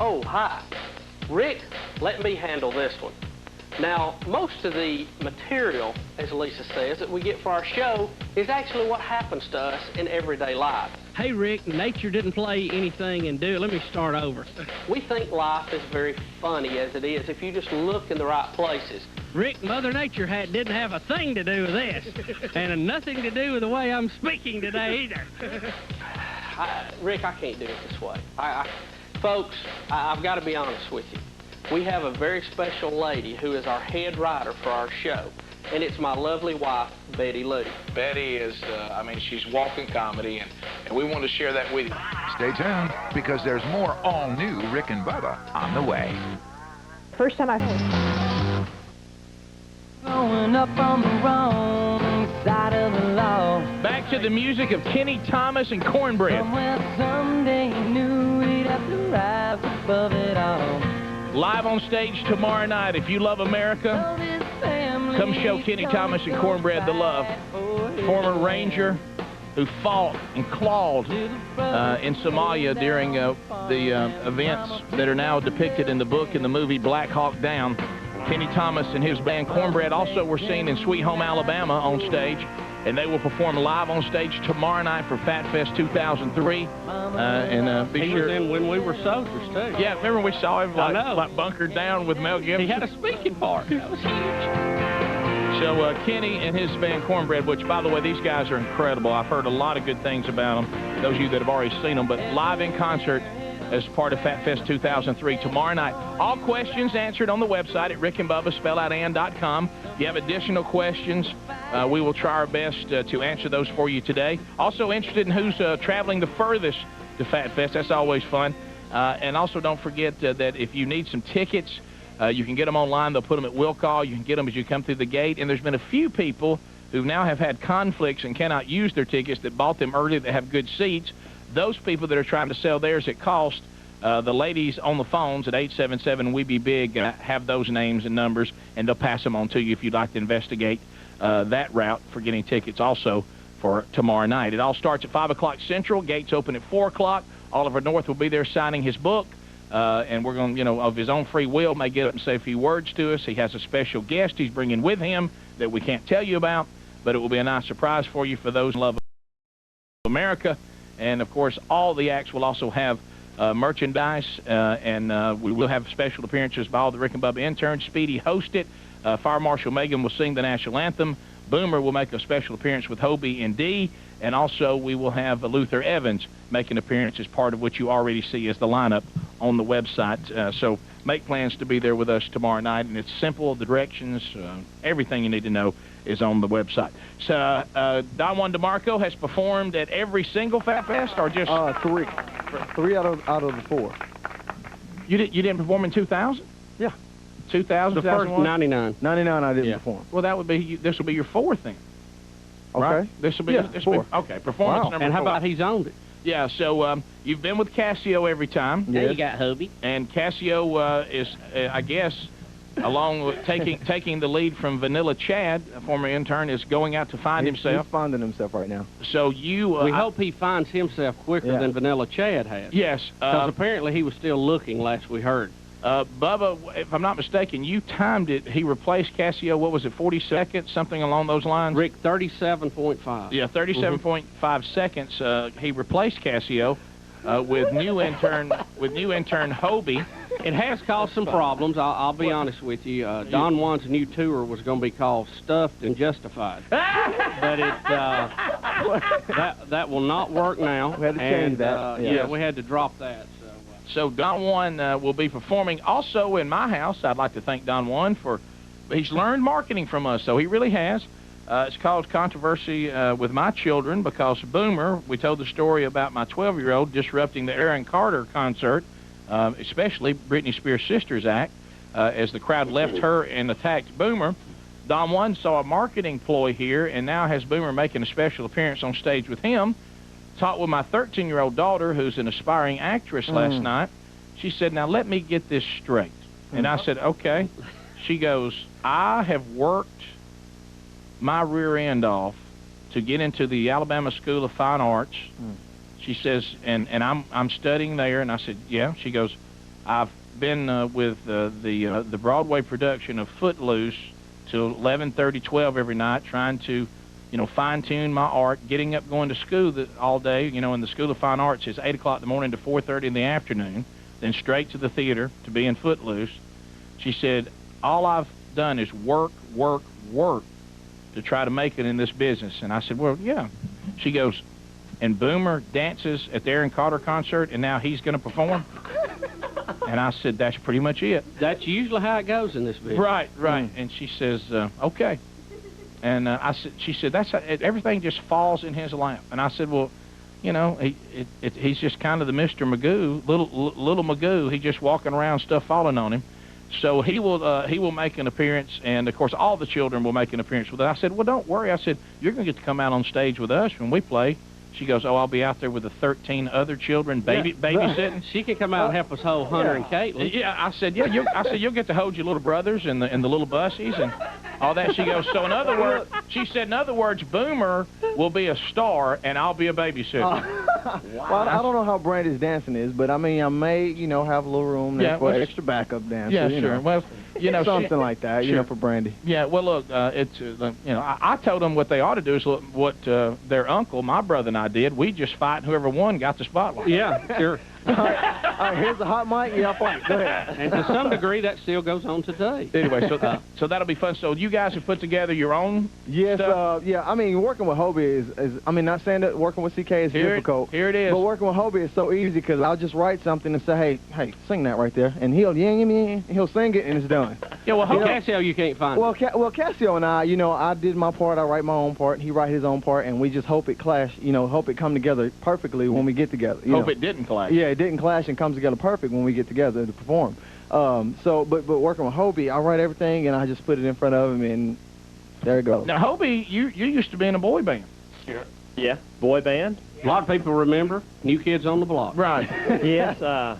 Oh, hi. Rick, let me handle this one. Now, most of the material, as Lisa says, that we get for our show is actually what happens to us in everyday life. Hey, Rick, nature didn't play anything and do it. Let me start over. We think life is very funny as it is if you just look in the right places. Rick, Mother Nature didn't have a thing to do with this, and nothing to do with the way I'm speaking today either. Rick, I can't do it this way. Folks, I've got to be honest with you. We have a very special lady who is our head writer for our show, and it's my lovely wife, Betty Lou. Betty is, she's walking comedy, and we want to share that with you. Stay tuned, because there's more all-new Rick and Bubba on the way. First time I heard. Going up on the wrong side of the law. Back to the music of Kenny Thomas and Cornbread. Somewhere someday knew we'd have to rise above it all. Live on stage tomorrow night. If you love America, come show Kenny Thomas and Cornbread the love. Former Ranger who fought and clawed in Somalia during the events that are now depicted in the book and the movie Black Hawk Down. Kenny Thomas and his band Cornbread also were seen in Sweet Home Alabama on stage, and they will perform live on stage tomorrow night for Fat Fest 2003. And be he sure. was in When We Were Soldiers, too. Yeah, remember we saw him like bunkered down with Mel Gibson? He had a speaking part. That was huge. So Kenny and his band Cornbread, which, by the way, these guys are incredible. I've heard a lot of good things about them, those of you that have already seen them, but live in concert as part of Fat Fest 2003 tomorrow night. All questions answered on the website at rickandbubba.com. If you have additional questions, we will try our best to answer those for you today. Also interested in who's traveling the furthest to Fat Fest. That's always fun. And also don't forget that if you need some tickets, you can get them online. They'll put them at will call. You can get them as you come through the gate. And there's been a few people who now have had conflicts and cannot use their tickets that bought them early that have good seats. Those people that are trying to sell theirs at cost, the ladies on the phones at 877-WE-BE-BIG have those names and numbers, and they'll pass them on to you if you'd like to investigate that route for getting tickets also for tomorrow night. It all starts at 5 o'clock Central. Gates open at 4 o'clock. Oliver North will be there signing his book, and we're going to, of his own free will, may get up and say a few words to us. He has a special guest he's bringing with him that we can't tell you about, but it will be a nice surprise for you for those who love America. And, of course, all the acts will also have merchandise, and we will have special appearances by all the Rick and Bubba interns. Speedy host it. Fire Marshal Megan will sing the national anthem. Boomer will make a special appearance with Hobie and Dee, and also we will have Luther Evans make an appearance as part of what you already see as the lineup on the website. So make plans to be there with us tomorrow night, and it's simple. The directions, everything you need to know is on the website. So Don Juan DeMarco has performed at every single Fat Fest, or just three out of the four. You didn't perform in 2000? Yeah. 2000, The first 99. 99 I didn't perform. Well, that would be, this will be your fourth then. Okay. Right? This will be, four. Okay, performance number 4. And how about he's owned it? Yeah, so you've been with Cassio every time. Yes. You got Hobie. And Cassio is, I guess, along with taking the lead from Vanilla Chad, a former intern, is going out to find himself. He's finding himself right now. So you... we hope he finds himself quicker than Vanilla Chad has. Yes. Because apparently he was still looking last we heard. Bubba, if I'm not mistaken, you timed it. He replaced Cassio, what was it, 40 seconds, something along those lines? Rick, 37.5. Yeah, 37.5 seconds. He replaced Cassio with new intern Hobie. It has caused some problems. I'll be honest with you. Don Juan's new tour was going to be called Stuffed and Justified, but that will not work now. We had to change that. Yeah, we had to drop that. So Don Juan will be performing also in my house. I'd like to thank Don Juan for, he's learned marketing from us, so he really has. It's caused controversy with my children because Boomer, we told the story about my 12-year-old disrupting the Aaron Carter concert, especially Britney Spears' Sisters Act, as the crowd left her and attacked Boomer. Don Juan saw a marketing ploy here and now has Boomer making a special appearance on stage with him. Talked with my 13-year-old daughter, who's an aspiring actress, last night. She said, now let me get this straight. And I said, okay. She goes, I have worked my rear end off to get into the Alabama School of Fine Arts. She says, and I'm studying there. And I said, yeah. She goes, I've been with the Broadway production of Footloose till 11:30, 12 every night, trying to, fine-tune my art, getting up, going to school all day, in the School of Fine Arts is 8 o'clock in the morning to 4:30 in the afternoon, then straight to the theater to be in Footloose. She said, all I've done is work, work, work to try to make it in this business. And I said, well, yeah. She goes, and Boomer dances at the Aaron Carter concert, and now he's going to perform? And I said, that's pretty much it. That's usually how it goes in this business. Right, right. And she says, okay. And she said, that's how, everything just falls in his lap. And I said, well, he's just kind of the Mr. Magoo, little Magoo. He's just walking around, stuff falling on him. So he will make an appearance, and of course all the children will make an appearance with us. I said, well, don't worry. I said, you're going to get to come out on stage with us when we play. She goes, oh, I'll be out there with the 13 other children babysitting. She can come out and help us hold Hunter and Caitlin. Yeah, I said, yeah, you'll get to hold your little brothers and the little bussies and all that. She goes, so in other words, she said, in other words, Boomer will be a star and I'll be a babysitter. Wow. Well, I don't know how Brandy's dancing is, but I mean, I may, have a little room there for extra backup dancers. Yeah, sure. Well, something like that, for Brandy. Yeah, well, look, I told them what they ought to do is look what their uncle, my brother, and I did. We just fight, and whoever won got the spotlight. Yeah, sure. All right, here's the hot mic. Yeah, fight. Go ahead. And to some degree, that still goes on today. Anyway, so that'll be fun. So you guys have put together your own stuff? Yeah, I mean, working with Hobie is I mean, not saying that working with CK is difficult. Here it is. But working with Hobie is so easy because I'll just write something and say, hey, sing that right there. And he'll sing it and it's done. Yeah, well, Cassio you can't find it. Well, Cassio and I, I did my part, I write my own part, he write his own part, and we just hope it clash, hope it come together perfectly when we get together. Hope it didn't clash. Yeah, it didn't clash and comes together perfect when we get together to perform. But working with Hobie, I write everything and I just put it in front of him and there it goes. Now, Hobie, you used to be in a boy band. Yeah, boy band. A lot of people remember New Kids on the Block. Right. Yes, I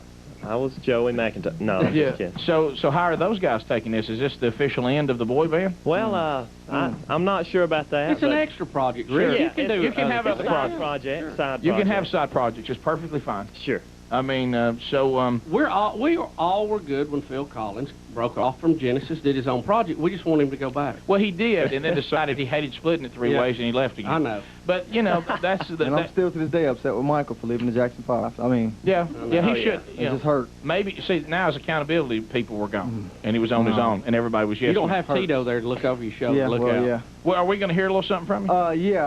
was Joey McIntyre. No, I'm just kidding. So how are those guys taking this? Is this the official end of the boy band? Well, I'm not sure about that. It's an extra project, really. Sure. Yeah, you can have a side project. You can have side projects. It's perfectly fine. Sure. I mean, we all were good when Phil Collins broke off from Genesis, did his own project. We just want him to go back. Well, he did, and then decided he hated splitting it three ways, and he left again. I know. But that's the. And I'm still to this day upset with Michael for leaving the Jackson 5. I mean. Yeah, he should. It just hurt. Maybe see now his accountability people were gone, and he was on his own, and everybody was You don't have Tito there to look over your shoulder. Look out. Yeah. Well, are we going to hear a little something from you?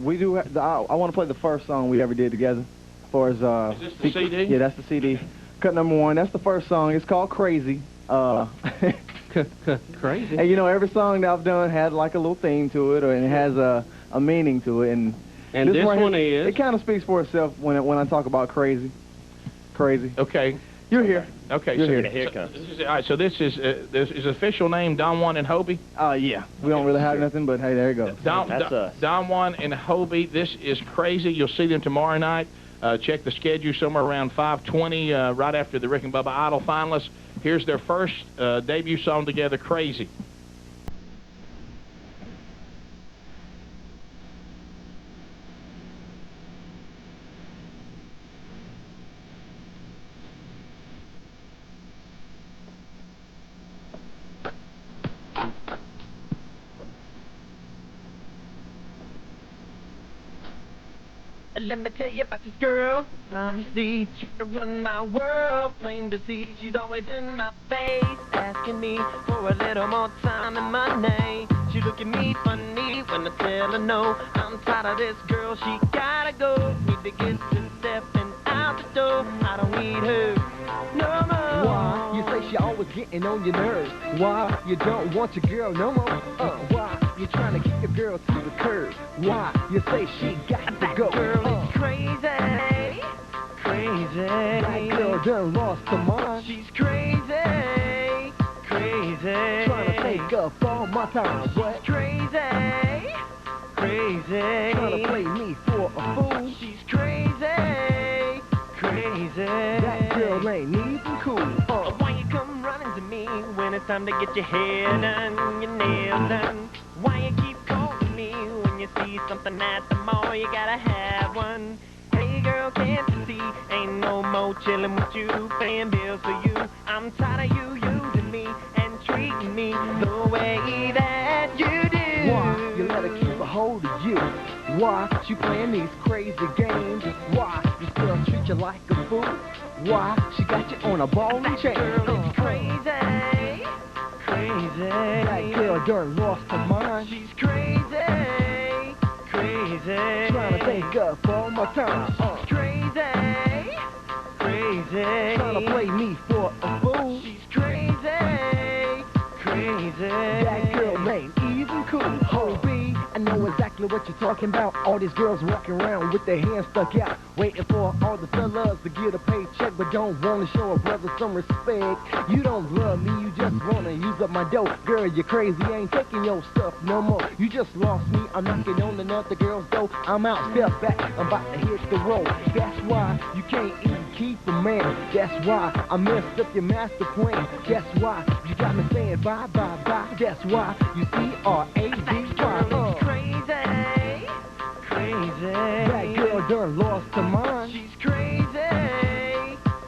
We do. I want to play the first song we ever did together. As far as is this the CD? Yeah, that's the CD. Cut number 1. That's the first song. It's called Crazy. Crazy. And every song that I've done had like a little theme to it, and it has a meaning to it. And this one is. It kind of speaks for itself when I talk about crazy. Crazy. Okay. You're here. Okay. You're here. Here it comes. All right. So this is official name Don Juan and Hobie. Yeah. We don't really have nothing, but hey, there you go. That's us. Don Juan and Hobie. This is Crazy. You'll see them tomorrow night. Check the schedule somewhere around 5:20, right after the Rick and Bubba Idol finalists. Here's their first debut song together, Crazy. Let me tell you about this girl. I'm the chick to run my world. Plain to see, she's always in my face, asking me for a little more time and money. She look at me funny when I tell her no. I'm tired of this girl, she gotta go. Need to get to stepping out the door. I don't need her no more. Why you say she always getting on your nerves? Why you don't want your girl no more? Why you trying to get your girl to the curb? Why you say she got to go? That girl is crazy, crazy. That girl done lost her mind. She's crazy, crazy. Trying to take up all my time. She's crazy, crazy. Trying to play me for a fool. She's crazy, crazy. That girl ain't even cool. Why you come running to me when it's time to get your hair done, your nails done? Why you keep calling me when you see something at the mall? You gotta have one. Hey girl, can't you see? Ain't no more chilling with you, paying bills for you. I'm tired of you using me and treating me the way that you do. Why you let her keep a hold of you? Why she playing these crazy games? Why this girl treat you like a fool? Why she got you on a ball and chain? Girl, it's crazy, crazy. That girl done lost her mind. She's crazy, crazy. Trying to take up all my time. Crazy, crazy. Trying to play me for a fool. She's crazy, crazy. That girl ain't even cool. Hobie, I know exactly what you're talking about. All these girls walking around with their hands stuck out, waiting for all the fellas to get a paycheck, but don't want to show a brother some respect. You don't love me, you just want to use up my dough. Girl, you're crazy, I ain't taking your stuff no more. You just lost me, I'm knocking on another girl's door. I'm out, step back, I'm about to hit the road. That's why you can't even keep a man. That's why I messed up your master plan. That's why you got me saying bye, bye, bye. That's why you C-R-A-Z-Y. Crazy, crazy. That girl done lost her mind. She's crazy,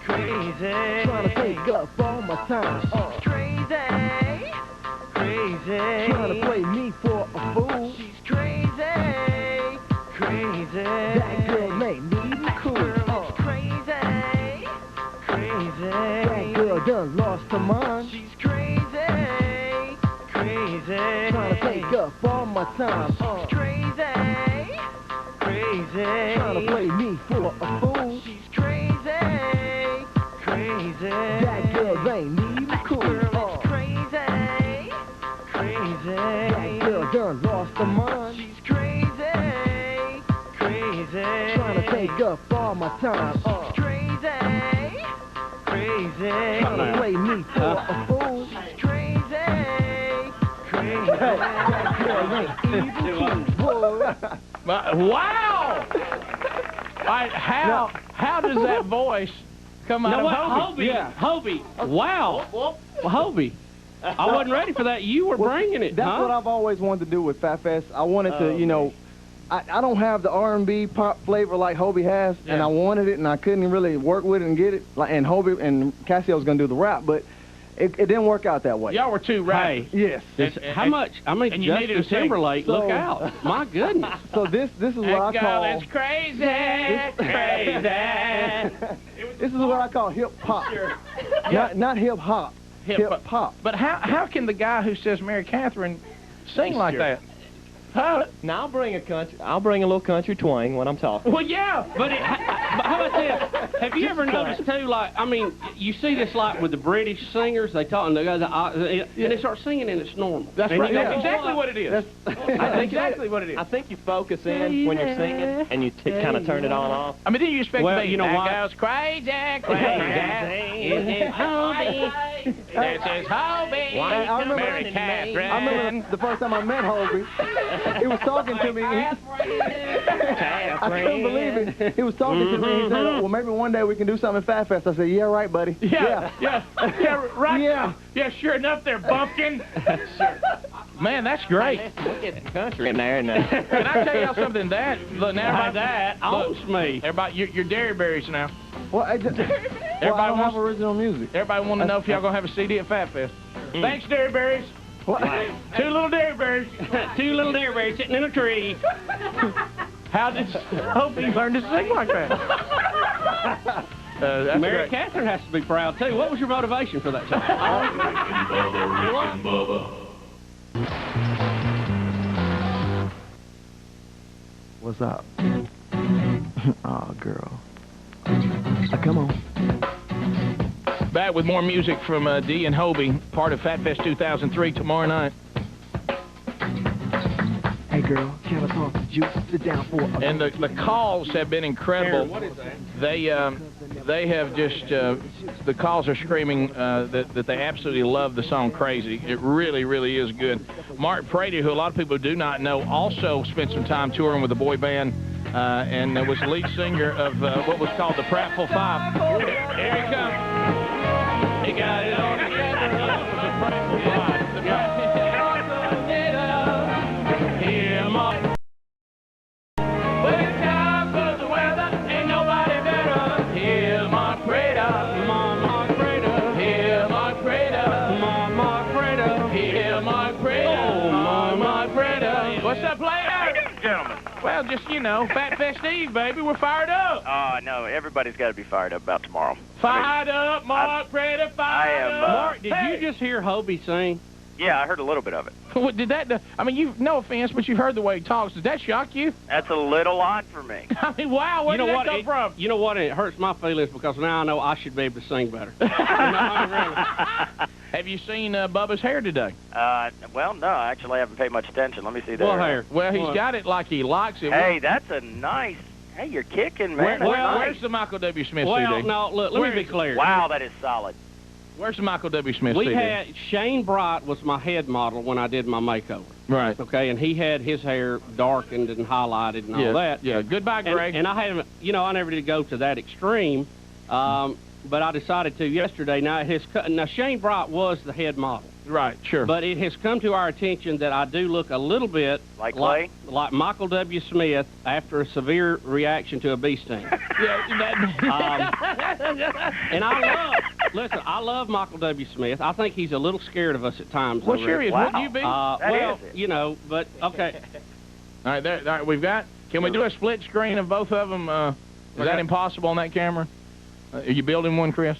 crazy. Trying to take up all my time. Crazy, crazy. Trying to play me for a fool. She's crazy, crazy. That girl ain't even cool. Girl, it's crazy, crazy. That girl done lost her mind. She's crazy, crazy. Trying to take up all my time. Crazy, crazy. Trying to play me for a fool. She's crazy, crazy. That girl ain't even cool. Girl, it's crazy, crazy. That girl done lost her mind. She's crazy, crazy. Trying to take up all my time. Crazy, crazy. Trying to play me for a fool. She's crazy, crazy. That girl ain't even cool. Wow! All right, how does that voice come out No, of what? Hobie? Hobie. Yeah, Hobie. Wow. Well, Hobie. I wasn't ready for that. You were bringing it, That's huh? what I've always wanted to do with Fat Fest. I wanted to, you know, I don't have the R&B pop flavor like Hobie has, and I wanted it, and I couldn't really work with it and get it. And Hobie and Cassio was gonna do the rap, but it didn't work out that way. Y'all were two rappers. Yes. How much? I mean, and you needed Justin to sing. Timberlake, So- look out. My goodness. So this is what I call It's crazy, crazy. this is what I call hip hop, not hip hop, hip hop. But how can the guy who says Mary Catherine sing like that? Huh? Now I'll bring a little country twang when I'm talking. Well, yeah, but how about this? Have you ever noticed too? Like, I mean, you see this like with the British singers. They talk and they go, and they start singing and it's normal. That's and right. you go, That's exactly what it is. That's exactly what it is. I think you focus in when you're singing and you kind of turn it on off. I mean, didn't you expect Well, to be, you know that what? goes crazy, crazy. It's Hobie. This is Hobie. I remember- Mary Catherine. I remember the first time I met Hobie. He was talking to me. I couldn't believe it. He was talking to me. He said, "Well, maybe one day we can do something at Fat Fest." I said, "Yeah, right, buddy." Yeah, right. Yeah. Yeah, sure enough, they're bumpkin. Man, that's great. We'll get the country in there. Can I tell y'all something? Look, now that owns me. Everybody, you're dairy berries now. Well, I don't have original music. Everybody want to know if y'all gonna have a CD at Fat Fest. Thanks, dairy berries. What? Two little dairy berries. Two little dairy berries sitting in a tree. How did Hobie learn to sing like that? That's Mary great. Catherine has to be proud too. What was your motivation for that song? What's up? Oh, girl. Come on. Back with more music from Dee and Hobie, part of Fat Fest 2003 tomorrow night. Hey girl, can I talk to you? Sit down for a And the calls have been incredible. What is that? They have just the calls are screaming that they absolutely love the song Crazy. It really, really is good. Mark Prady, who a lot of people do not know, also spent some time touring with the boy band and was the lead singer of what was called the Prattville Five. Here he comes. He got it all together. The Prattville Five. The Prattville Five. Hear 'em all. When it's time for the weather, ain't nobody my Preda. Oh, my Preda. What's up, player? How you doing, gentlemen? Well, just, you know, Fat Fest Eve, baby. We're fired up. Oh, no, everybody's got to be fired up about tomorrow. Fired up, Mark Preda, fired up. Mark, did you just hear Hobie sing? Yeah, I heard a little bit of it. What did that? I mean, you. No offense, but you've heard the way he talks. Does that shock you? That's a little odd for me. I mean, wow. Where did that come from? You know what? It hurts my feelings because now I know I should be able to sing better. Have you seen Bubba's hair today? Well, no, I actually haven't paid much attention. Let me see that. What hair? Well, he's got it like he likes it. Hey, that's a nice. Hey, you're kicking, man. Where's the Michael W. Smith CD? Well, no, look, let me be clear. Wow, that is solid. Where's the Michael W. Smith We CD? had Shane Bright was my head model when I did my makeover. Right. Okay, and he had his hair darkened and highlighted and all that. Yeah. Goodbye, Greg. And I haven't, you know, I never did go to that extreme, but I decided to yesterday. Now Shane Bright was the head model. Right. Sure. But it has come to our attention that I do look a little bit like Michael W. Smith after a severe reaction to a bee sting. And I love Michael W. Smith. I think he's a little scared of us at times. Well, sure he is. Wow. Wouldn't you be? Well, you know, but okay. All right, we've got. Can we do a split screen of both of them? Is that impossible on that camera? Are you building one, Chris?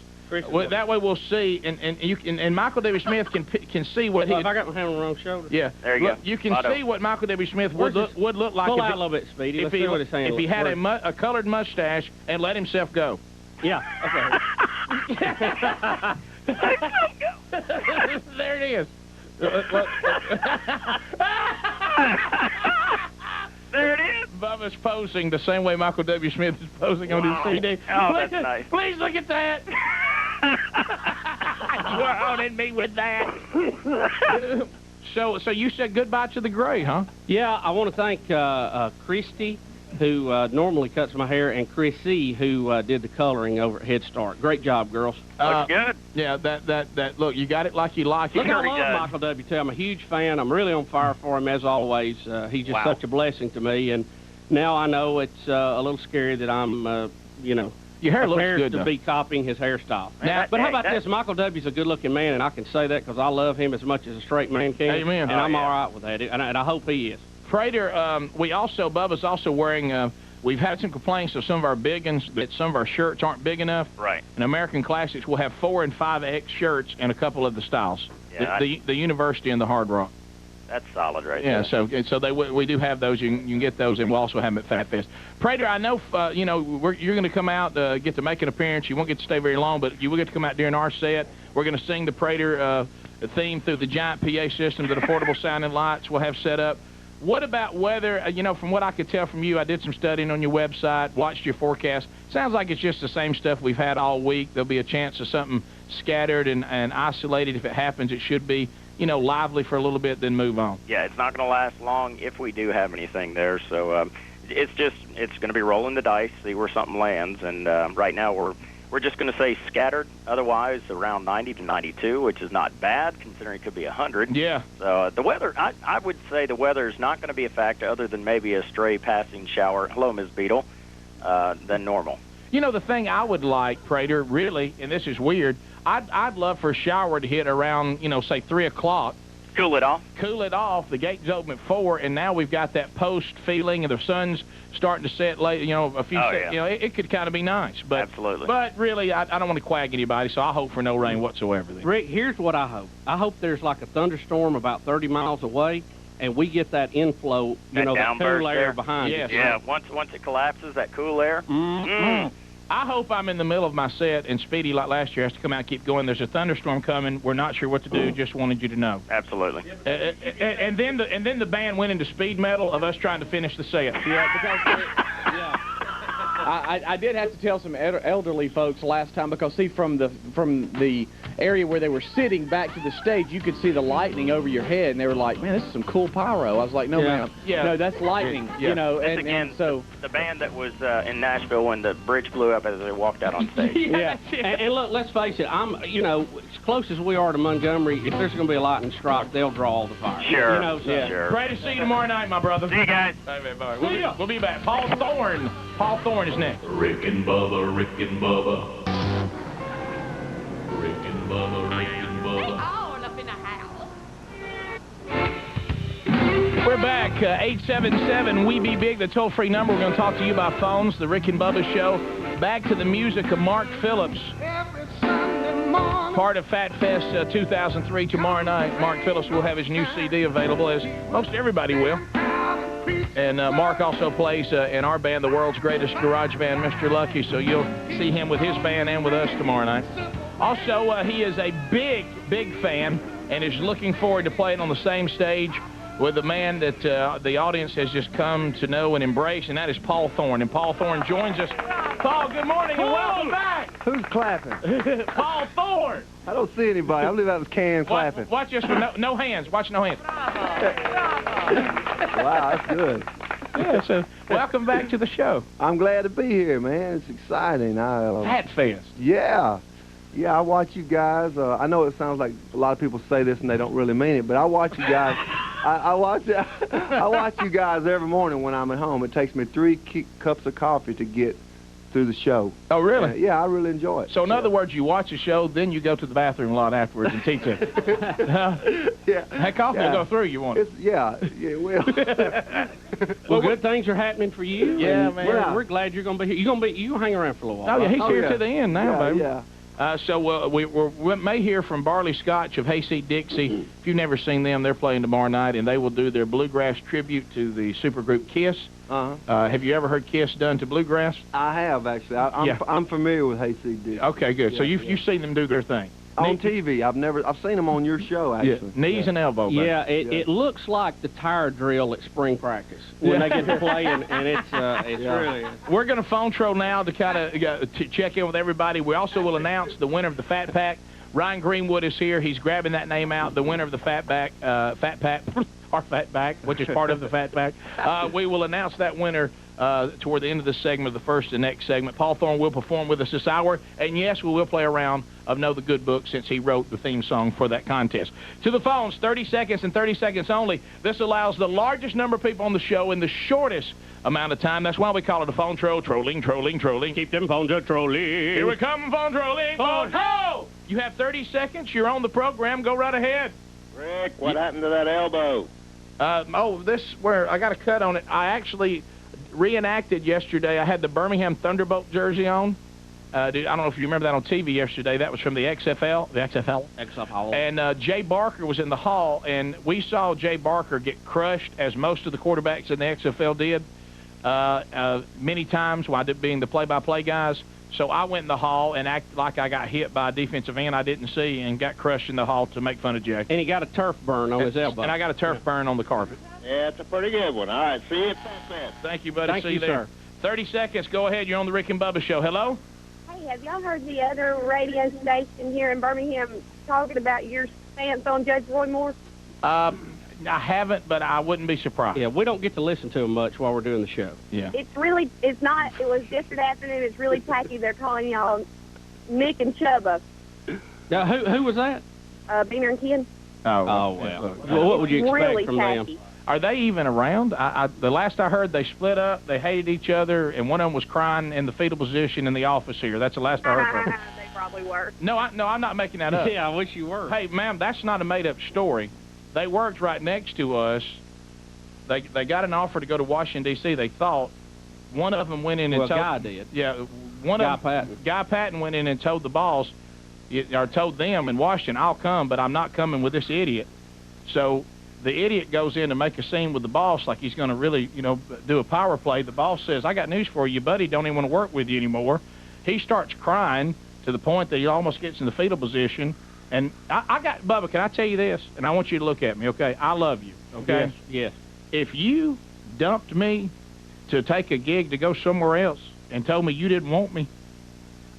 Well, that way we'll see, and Michael W. Smith can see what he. If I got my hand on the wrong shoulder. Yeah, there you go. You can see what Michael W. Smith would look like. Pull out a little bit, Speedy. If he had a colored mustache and let himself go. Yeah. Okay. There it is. There it is. Bubba's posing the same way Michael W. Smith is posing on his CD. Oh, that's nice. Please look at that. You are haunting me with that. So you said goodbye to the gray, huh? Yeah, I want to thank Christy, who normally cuts my hair, and Chrissy, who did the coloring over at Head Start. Great job, girls. Looks good. Yeah, that look, you got it like you like it. Look, I love Michael W. T. I'm a huge fan. I'm really on fire for him, as always. He's just such a blessing to me, and now I know it's a little scary that I'm, you know, your hair looks good, to be copying his hairstyle. Now, but how about this? Michael W.'s a good-looking man, and I can say that because I love him as much as a straight man can. Amen. And I'm all right with that, and I hope he is. Prater, Bubba's also wearing, we've had some complaints of some of our big ones that some of our shirts aren't big enough. Right. In American Classics, we'll have 4 and 5X shirts in a couple of the styles. Yeah, the University and the Hard Rock. That's solid right there. Yeah, so we do have those. You can get those, and we'll also have them at Fat Fest. Prater, I know, you know, you're going to come out, get to make an appearance. You won't get to stay very long, but you will get to come out during our set. We're going to sing the Prater theme through the giant PA system that Affordable Sound and Lights will have set up. What about weather? You know, from what I could tell from you, I did some studying on your website, watched your forecast. Sounds like it's just the same stuff we've had all week. There'll be a chance of something scattered and isolated. If it happens, it should be, you know, lively for a little bit, then move on. Yeah, it's not going to last long if we do have anything there. So it's going to be rolling the dice, see where something lands. And right now we're just going to say scattered. Otherwise, around 90 to 92, which is not bad considering it could be 100. Yeah. So the weather, I would say the weather is not going to be a factor other than maybe a stray passing shower. Hello, Ms. Beetle. Than normal. You know, the thing I would like, Prater, really, and this is weird, I'd love for a shower to hit around, you know, say 3 o'clock. Cool it off. Cool it off. The gate's open at 4, and now we've got that post feeling, and the sun's starting to set late. You know, you know, it could kind of be nice. But absolutely. But really, I don't want to quag anybody, so I hope for no rain whatsoever. Then. Rick, here's what I hope. I hope there's like a thunderstorm about 30 miles away, and we get that inflow, you know, that cool air behind us. Yeah, once it collapses, that cool air. I hope I'm in the middle of my set, and Speedy, like last year, has to come out and keep going. There's a thunderstorm coming. We're not sure what to do. Just wanted you to know. Absolutely. And then the band went into speed metal of us trying to finish the set. Yeah, because I did have to tell some elderly folks last time because see from the area where they were sitting back to the stage, you could see the lightning over your head, and they were like, "Man, this is some cool pyro." I was like, "No, man, no, that's lightning." You know, and so the band that was in Nashville when the bridge blew up as they walked out on stage. Yeah. And look, let's face it. You know, as close as we are to Montgomery, if there's going to be a lightning strike, they'll draw all the fire. Sure. You know, so. Sure. Great to see you tomorrow night, my brother. See you guys. Bye. We'll be back. Paul Thorn is next. Rick and Bubba, Rick and Bubba. Rick and Bubba, Rick and Bubba. They all up in the house. back. 877-WE-BE-BIG, the toll-free number. We're going to talk to you by phones. The Rick and Bubba Show. Back to the music of Mark Phillips. Part of Fat Fest 2003 tomorrow night. Mark Phillips will have his new CD available, as most everybody will. And Mark also plays in our band, the world's greatest garage band, Mr. Lucky, so you'll see him with his band and with us tomorrow night. Also, he is a big, big fan and is looking forward to playing on the same stage with the man that the audience has just come to know and embrace, and that is Paul Thorn. And Paul Thorn joins us. Paul, good morning and welcome back. Who's clapping? Paul Thorn. I don't see anybody. I believe that was Can clapping. Watch this for no hands. Watch no hands. Wow, that's good. Yeah, so welcome back to the show. I'm glad to be here, man. It's exciting. Fat Fest. Yeah. Yeah, I watch you guys. I know it sounds like a lot of people say this and they don't really mean it, but I watch you guys. I watch you guys every morning when I'm at home. It takes me 3 cups of coffee to get through the show. Oh, really? Yeah, I really enjoy it. So, in other words, you watch the show, then you go to the bathroom a lot afterwards and teach it. Yeah. That coffee will go through. You want it? Yeah, it will. Well, good things are happening for you. Yeah, man. We're glad you're going to be here. You hang around for a little while. Oh, yeah, he's here to the end now, baby. Yeah. So we may hear from Barley Scotch of Hayseed Dixie. If you've never seen them, they're playing tomorrow night, and they will do their bluegrass tribute to the supergroup Kiss. Have you ever heard Kiss done to bluegrass? I have, actually. I'm familiar with Hayseed Dixie. Okay, good. Yeah, So you've seen them do their thing. On TV. I've seen them on your show, actually. Knees and elbows. Yeah, it looks like the tire drill at spring practice when they get to play, and it's really. We're going to phone troll now to kind of to check in with everybody. We also will announce the winner of the Fat Pack. Ryan Greenwood is here. He's grabbing that name out. The winner of the Fat Pack, our Fat Pack, which is part of the Fat Pack. We will announce that winner toward the end of this segment, of the first and next segment. Paul Thorn will perform with us this hour, and yes, we will play a round of Know the Good Book since he wrote the theme song for that contest. To the phones, 30 seconds and 30 seconds only. This allows the largest number of people on the show in the shortest amount of time. That's why we call it a phone troll. Trolling. Keep them phones a trolling. Here we come, phone trolling. Phone ho! You have 30 seconds. You're on the program. Go right ahead. Rick, what happened to that elbow? Where I got a cut on it. I actually reenacted yesterday. I had the Birmingham Thunderbolt jersey on. I don't know if you remember that on TV yesterday. That was from the XFL. And Jay Barker was in the hall, and we saw Jay Barker get crushed, as most of the quarterbacks in the XFL did, many times while being the play-by-play guys. So I went in the hall and acted like I got hit by a defensive end I didn't see and got crushed in the hall to make fun of Jay. And he got a turf burn on his elbow. And I got a turf burn on the carpet. Yeah, it's a pretty good one. All right, see you at Fat Fest. Thank you, buddy. Thank see you, there. sir. 30 seconds. Go ahead. You're on the Rick and Bubba Show. Hello? Hey, have y'all heard the other radio station here in Birmingham talking about your stance on Judge Roy Moore? I haven't, but I wouldn't be surprised. Yeah, we don't get to listen to him much while we're doing the show. Yeah. It was yesterday afternoon. It's really tacky. They're calling y'all Nick and Chubba. Now, who was that? Beaner and Ken. Oh, well. Well, what would you expect really from tacky. them? Are they even around? The last I heard, they split up, they hated each other, and one of them was crying in the fetal position in the office here. That's the last I heard from them. They probably were. No, I'm not making that up. Yeah, I wish you were. Hey, ma'am, that's not a made-up story. They worked right next to us. They got an offer to go to Washington, D.C., they thought. One of them went in and told... Guy did. Yeah, Guy Patton went in and told the boss, or told them in Washington, I'll come, but I'm not coming with this idiot. So the idiot goes in to make a scene with the boss like he's going to really, do a power play. The boss says, I got news for you, buddy. Don't even want to work with you anymore. He starts crying to the point that he almost gets in the fetal position. And Bubba, can I tell you this? And I want you to look at me, okay? I love you, okay? Yes. If you dumped me to take a gig to go somewhere else and told me you didn't want me,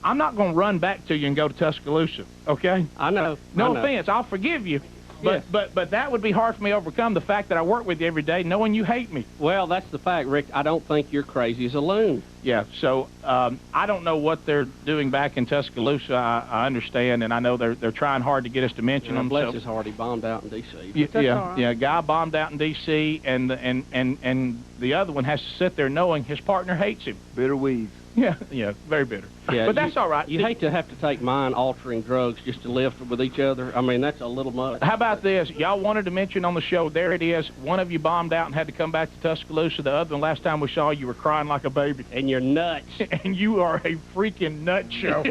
I'm not going to run back to you and go to Tuscaloosa, okay? I know. No offense, I'll forgive you. But that would be hard for me to overcome, the fact that I work with you every day knowing you hate me. Well, that's the fact, Rick. I don't think you're crazy as a loon. Yeah, so I don't know what they're doing back in Tuscaloosa. I understand, and I know they're trying hard to get us to mention them. Bless his heart, he bombed out in D.C. Yeah, guy bombed out in D.C., and the other one has to sit there knowing his partner hates him. Bitter weeds. Yeah, very bitter. Yeah, but that's all right. You hate to have to take mind-altering drugs just to live with each other. I mean, that's a little much. How about this? Y'all wanted to mention on the show, there it is. One of you bombed out and had to come back to Tuscaloosa. The other one, last time we saw you, were crying like a baby. And you're nuts. And you are a freaking nut show.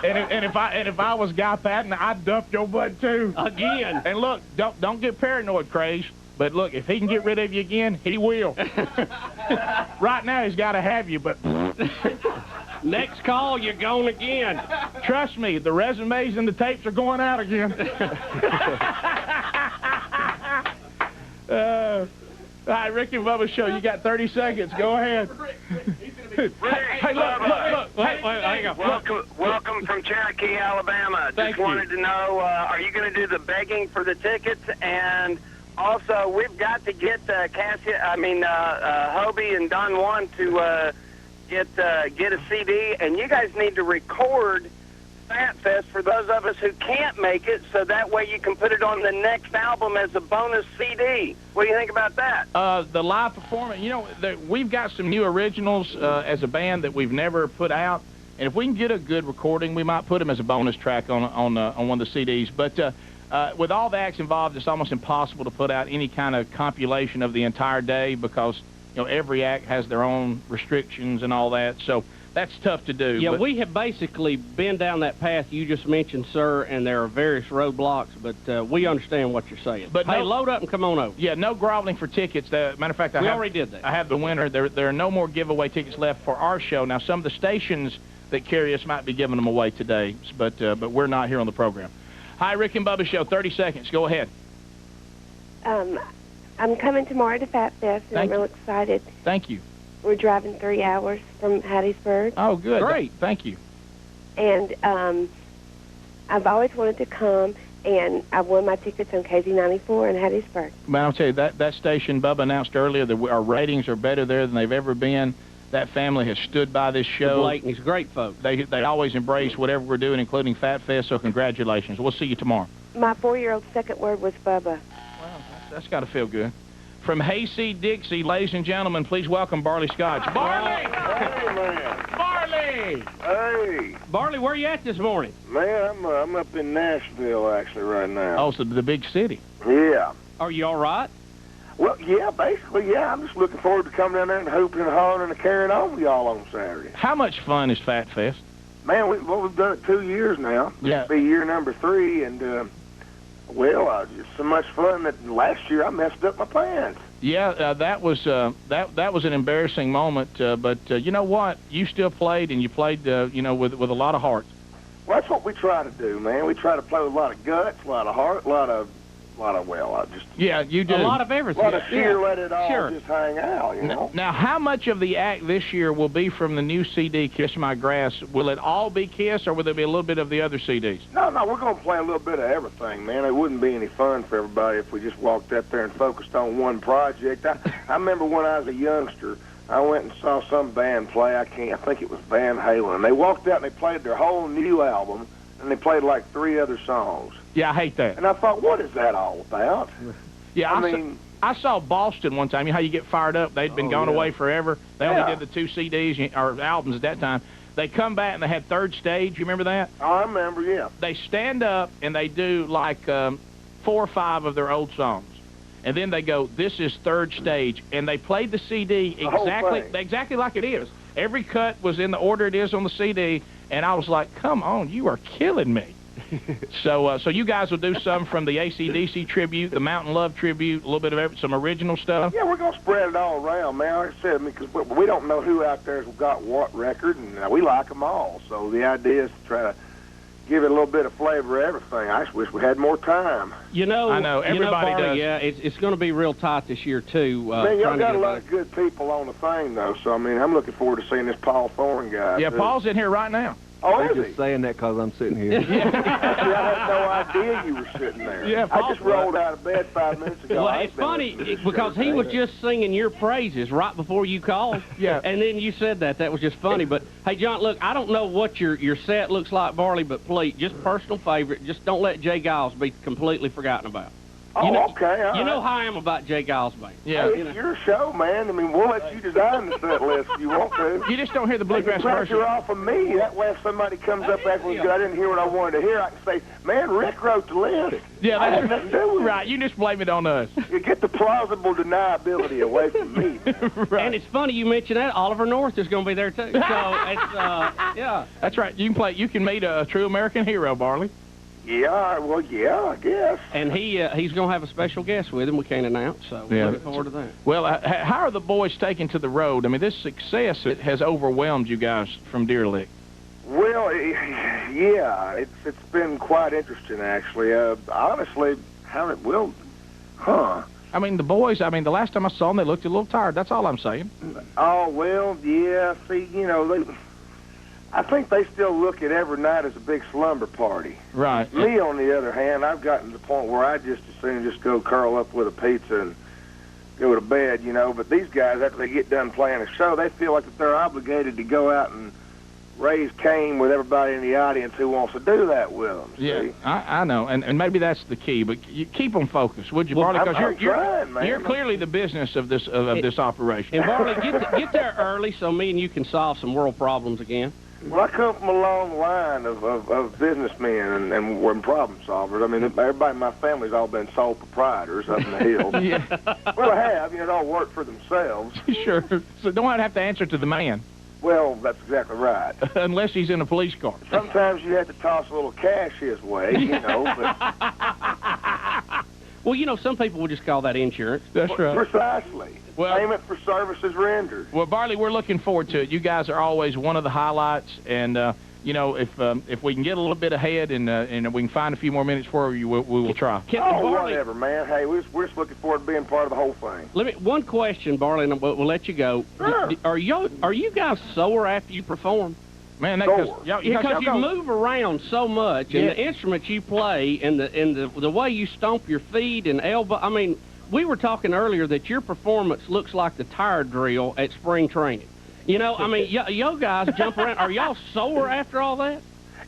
and if I was Guy Patton, I'd dump your butt too. Again. And look, don't get paranoid, Craze. But look, if he can get rid of you again, he will. Right now, he's got to have you, but... Next call, you're gone again. Trust me, the resumes and the tapes are going out again. All right, Rick and Bubba Show, you got 30 seconds. Go ahead. Hey, look. Hey, hang on. Welcome from Cherokee, Alabama. Thank Just wanted to know, are you going to do the begging for the tickets? And also, we've got to get Hobie and Don Juan to get a CD, and you guys need to record Fat Fest for those of us who can't make it, so that way you can put it on the next album as a bonus CD. What do you think about that? The live performance, we've got some new originals as a band that we've never put out, and if we can get a good recording, we might put them as a bonus track on one of the CDs. But with all the acts involved, it's almost impossible to put out any kind of compilation of the entire day because every act has their own restrictions and all that. So that's tough to do. Yeah, we have basically been down that path you just mentioned, sir, and there are various roadblocks, but we understand what you're saying. But hey, load up and come on over. Yeah, no groveling for tickets. Matter of fact, we already did that. I have the winner. There are no more giveaway tickets left for our show. Now, some of the stations that carry us might be giving them away today, but we're not here on the program. Hi, Rick and Bubba Show. 30 seconds. Go ahead. I'm coming tomorrow to Fat Fest, and I'm real excited. Thank you. We're driving 3 hours from Hattiesburg. Oh, good. Great. Thank you. And I've always wanted to come, and I won my tickets on KZ94 in Hattiesburg. Man, I'll tell you, that station, Bubba announced earlier that our ratings are better there than they've ever been. That family has stood by this show. Blake, and he's great folks. They always embrace whatever we're doing, including Fat Fest, so congratulations. We'll see you tomorrow. My 4-year-old's second word was Bubba. Well, that's got to feel good. From Hayseed, Dixie, ladies and gentlemen, please welcome Barley Scotch. Barley! Hey, man. Barley! Hey. Barley, where you at this morning? Man, I'm up in Nashville, actually, right now. Oh, so the big city. Yeah. Are you all right? Well, yeah, basically, yeah. I'm just looking forward to coming down there and hooping and hollering and carrying on with y'all on Saturday. How much fun is Fat Fest? Man, we've done it 2 years now. Yeah. This will be year number 3, and, it's so much fun that last year I messed up my pants. Yeah, that was an embarrassing moment, but you know what? You still played, and you played, with a lot of heart. Well, that's what we try to do, man. We try to play with a lot of guts, a lot of heart, Yeah, you do. A lot of everything. A lot of let it all just hang out, you know? Now, how much of the act this year will be from the new CD, Kiss My Grass? Will it all be Kiss, or will there be a little bit of the other CDs? No, we're going to play a little bit of everything, man. It wouldn't be any fun for everybody if we just walked up there and focused on one project. I remember when I was a youngster, I went and saw some band play. I think it was Van Halen. And they walked out and they played their whole new album, and they played like 3 other songs. Yeah, I hate that. And I thought, what is that all about? Yeah, I saw Boston one time. You know how you get fired up? They'd been gone away forever. They only did the 2 CDs or albums at that time. They come back and they had Third Stage. You remember that? Oh, I remember, yeah. They stand up and they do like 4 or 5 of their old songs. And then they go, this is Third Stage. And they played the CD exactly like it is. Every cut was in the order it is on the CD. And I was like, come on, you are killing me. So you guys will do some from the AC/DC tribute, the Mountain Love tribute, a little bit of some original stuff. Yeah, we're going to spread it all around, man. Like I said, because we don't know who out there's got what record, and we like them all. So the idea is to try to give it a little bit of flavor of everything. I just wish we had more time. I know, everybody Barney, does. Yeah, it's going to be real tight this year, too. Man, y'all got a lot of good people on the thing, though. So, I mean, I'm looking forward to seeing this Paul Thorn guy. Yeah, Paul's in here right now. Oh, I'm just saying that because I'm sitting here. I had no idea you were sitting there. Yeah, I just rolled out of bed 5 minutes ago. Well, it's funny because he was just singing your praises right before you called. Yeah. And then you said that. That was just funny. But, hey, John, look, I don't know what your set looks like, Barley, but please, just personal favorite, just don't let Jay Giles be completely forgotten about. Oh, you know, okay. All you know right. how I am about Jay Giles Band. Yeah. Hey, it's your show, man. I mean, we'll let you design the set list if you want to. You just don't hear the bluegrass version. Pressure off of me. That way, if somebody comes up after I didn't hear what I wanted to hear, I can say, man, Rick wrote the list. Yeah, I that's had nothing to do with right. You just blame it on us. You get the plausible deniability away from me. Right. And it's funny you mentioned that. Oliver North is going to be there, too. So, it's, yeah. That's right. You can play. You can meet a true American hero, Barley. Yeah, well, yeah, I guess. And he's going to have a special guest with him we can't announce, so we're looking forward to that. Well, how are the boys taking to the road? I mean, this success has overwhelmed you guys from Deer Lick. Well, yeah, it's been quite interesting, actually. Honestly, I mean, the boys, the last time I saw them, they looked a little tired. That's all I'm saying. Oh, well, yeah, see, I think they still look at every night as a big slumber party. Right. Me, on the other hand, I've gotten to the point where I just as soon just go curl up with a pizza and go to bed, But these guys, after they get done playing a show, they feel like that they're obligated to go out and raise Cain with everybody in the audience who wants to do that with them. Yeah, see? I know, and maybe that's the key. But you keep them focused, would you, Barley? Because you're clearly the business of this this operation. And Barley, get there early so me and you can solve some world problems again. Well, I come from a long line of businessmen and problem solvers. I mean, everybody in my family's all been sole proprietors up in the hills. Yeah. Well, I have. It all worked for themselves. Sure. So don't have to answer to the man. Well, that's exactly right. Unless he's in a police car. Sometimes you have to toss a little cash his way, but... Well, some people would just call that insurance. That's right. Precisely. Well, payment for services rendered. Well, Barley, we're looking forward to it. You guys are always one of the highlights, and if we can get a little bit ahead and we can find a few more minutes for you, we will try. Barley, whatever, man. Hey, we're just looking forward to being part of the whole thing. One question, Barley, and we'll let you go. Sure. Are you guys sore after you perform? Man, because you move around so much, and the instruments you play, and the way you stomp your feet and elbow. I mean, we were talking earlier that your performance looks like the tire drill at spring training. Yo guys jump around. Are y'all sore after all that?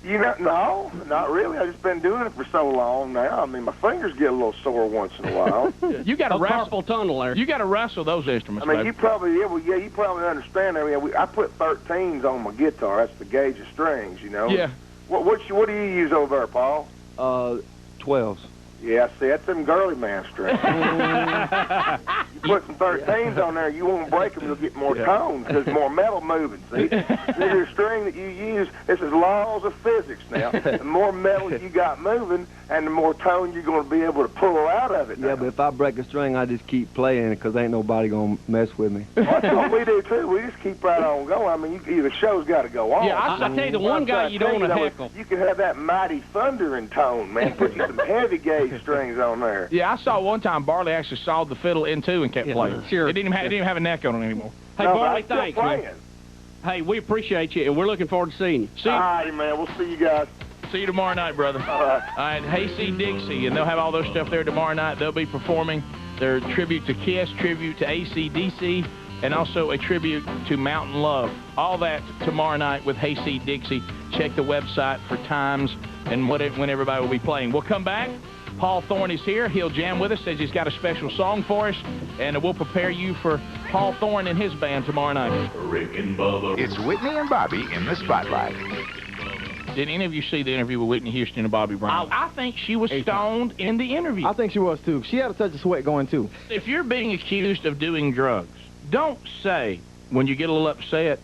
No, not really. I've just been doing it for so long now. I mean, my fingers get a little sore once in a while. You got to carpal tunnel there. You got to wrestle those instruments. I mean, you probably understand. I mean, I put 13s on my guitar. That's the gauge of strings, Yeah. What do you use over there, Paul? 12s. Yeah, see, that's them girly man strings. You put some 13s on there, you won't break them, you'll get more tones, because more metal moving, see? The string that you use, this is laws of physics now. The more metal you got moving, and the more tone you're going to be able to pull out of it now. Yeah, but if I break a string, I just keep playing it, because ain't nobody going to mess with me. Well, that's what we do, too. We just keep right on going. I mean, the show's got to go on. Yeah, I tell you, the one guy you don't want to heckle. You can have that mighty thundering tone, man. Put you some heavy gauge strings on there. Yeah, I saw one time Barley actually sawed the fiddle in two and kept playing. Sure. It didn't even have a neck on it anymore. Hey, Barley, thanks, man. Hey, we appreciate you, and we're looking forward to seeing you. All right, man. We'll see you guys. See you tomorrow night, brother. All right, Hayseed Dixie, and they'll have all their stuff there tomorrow night. They'll be performing their tribute to Kiss, tribute to AC/DC, and also a tribute to Mountain Love. All that tomorrow night with Hayseed Dixie. Check the website for times and when everybody will be playing. We'll come back. Paul Thorn is here. He'll jam with us, says he's got a special song for us, and we'll prepare you for Paul Thorn and his band tomorrow night. Rick and Bubba. It's Whitney and Bobby in the spotlight. Did any of you see the interview with Whitney Houston and Bobby Brown? I think she was stoned in the interview. I think she was, too. She had a touch of sweat going, too. If you're being accused of doing drugs, don't say, when you get a little upset,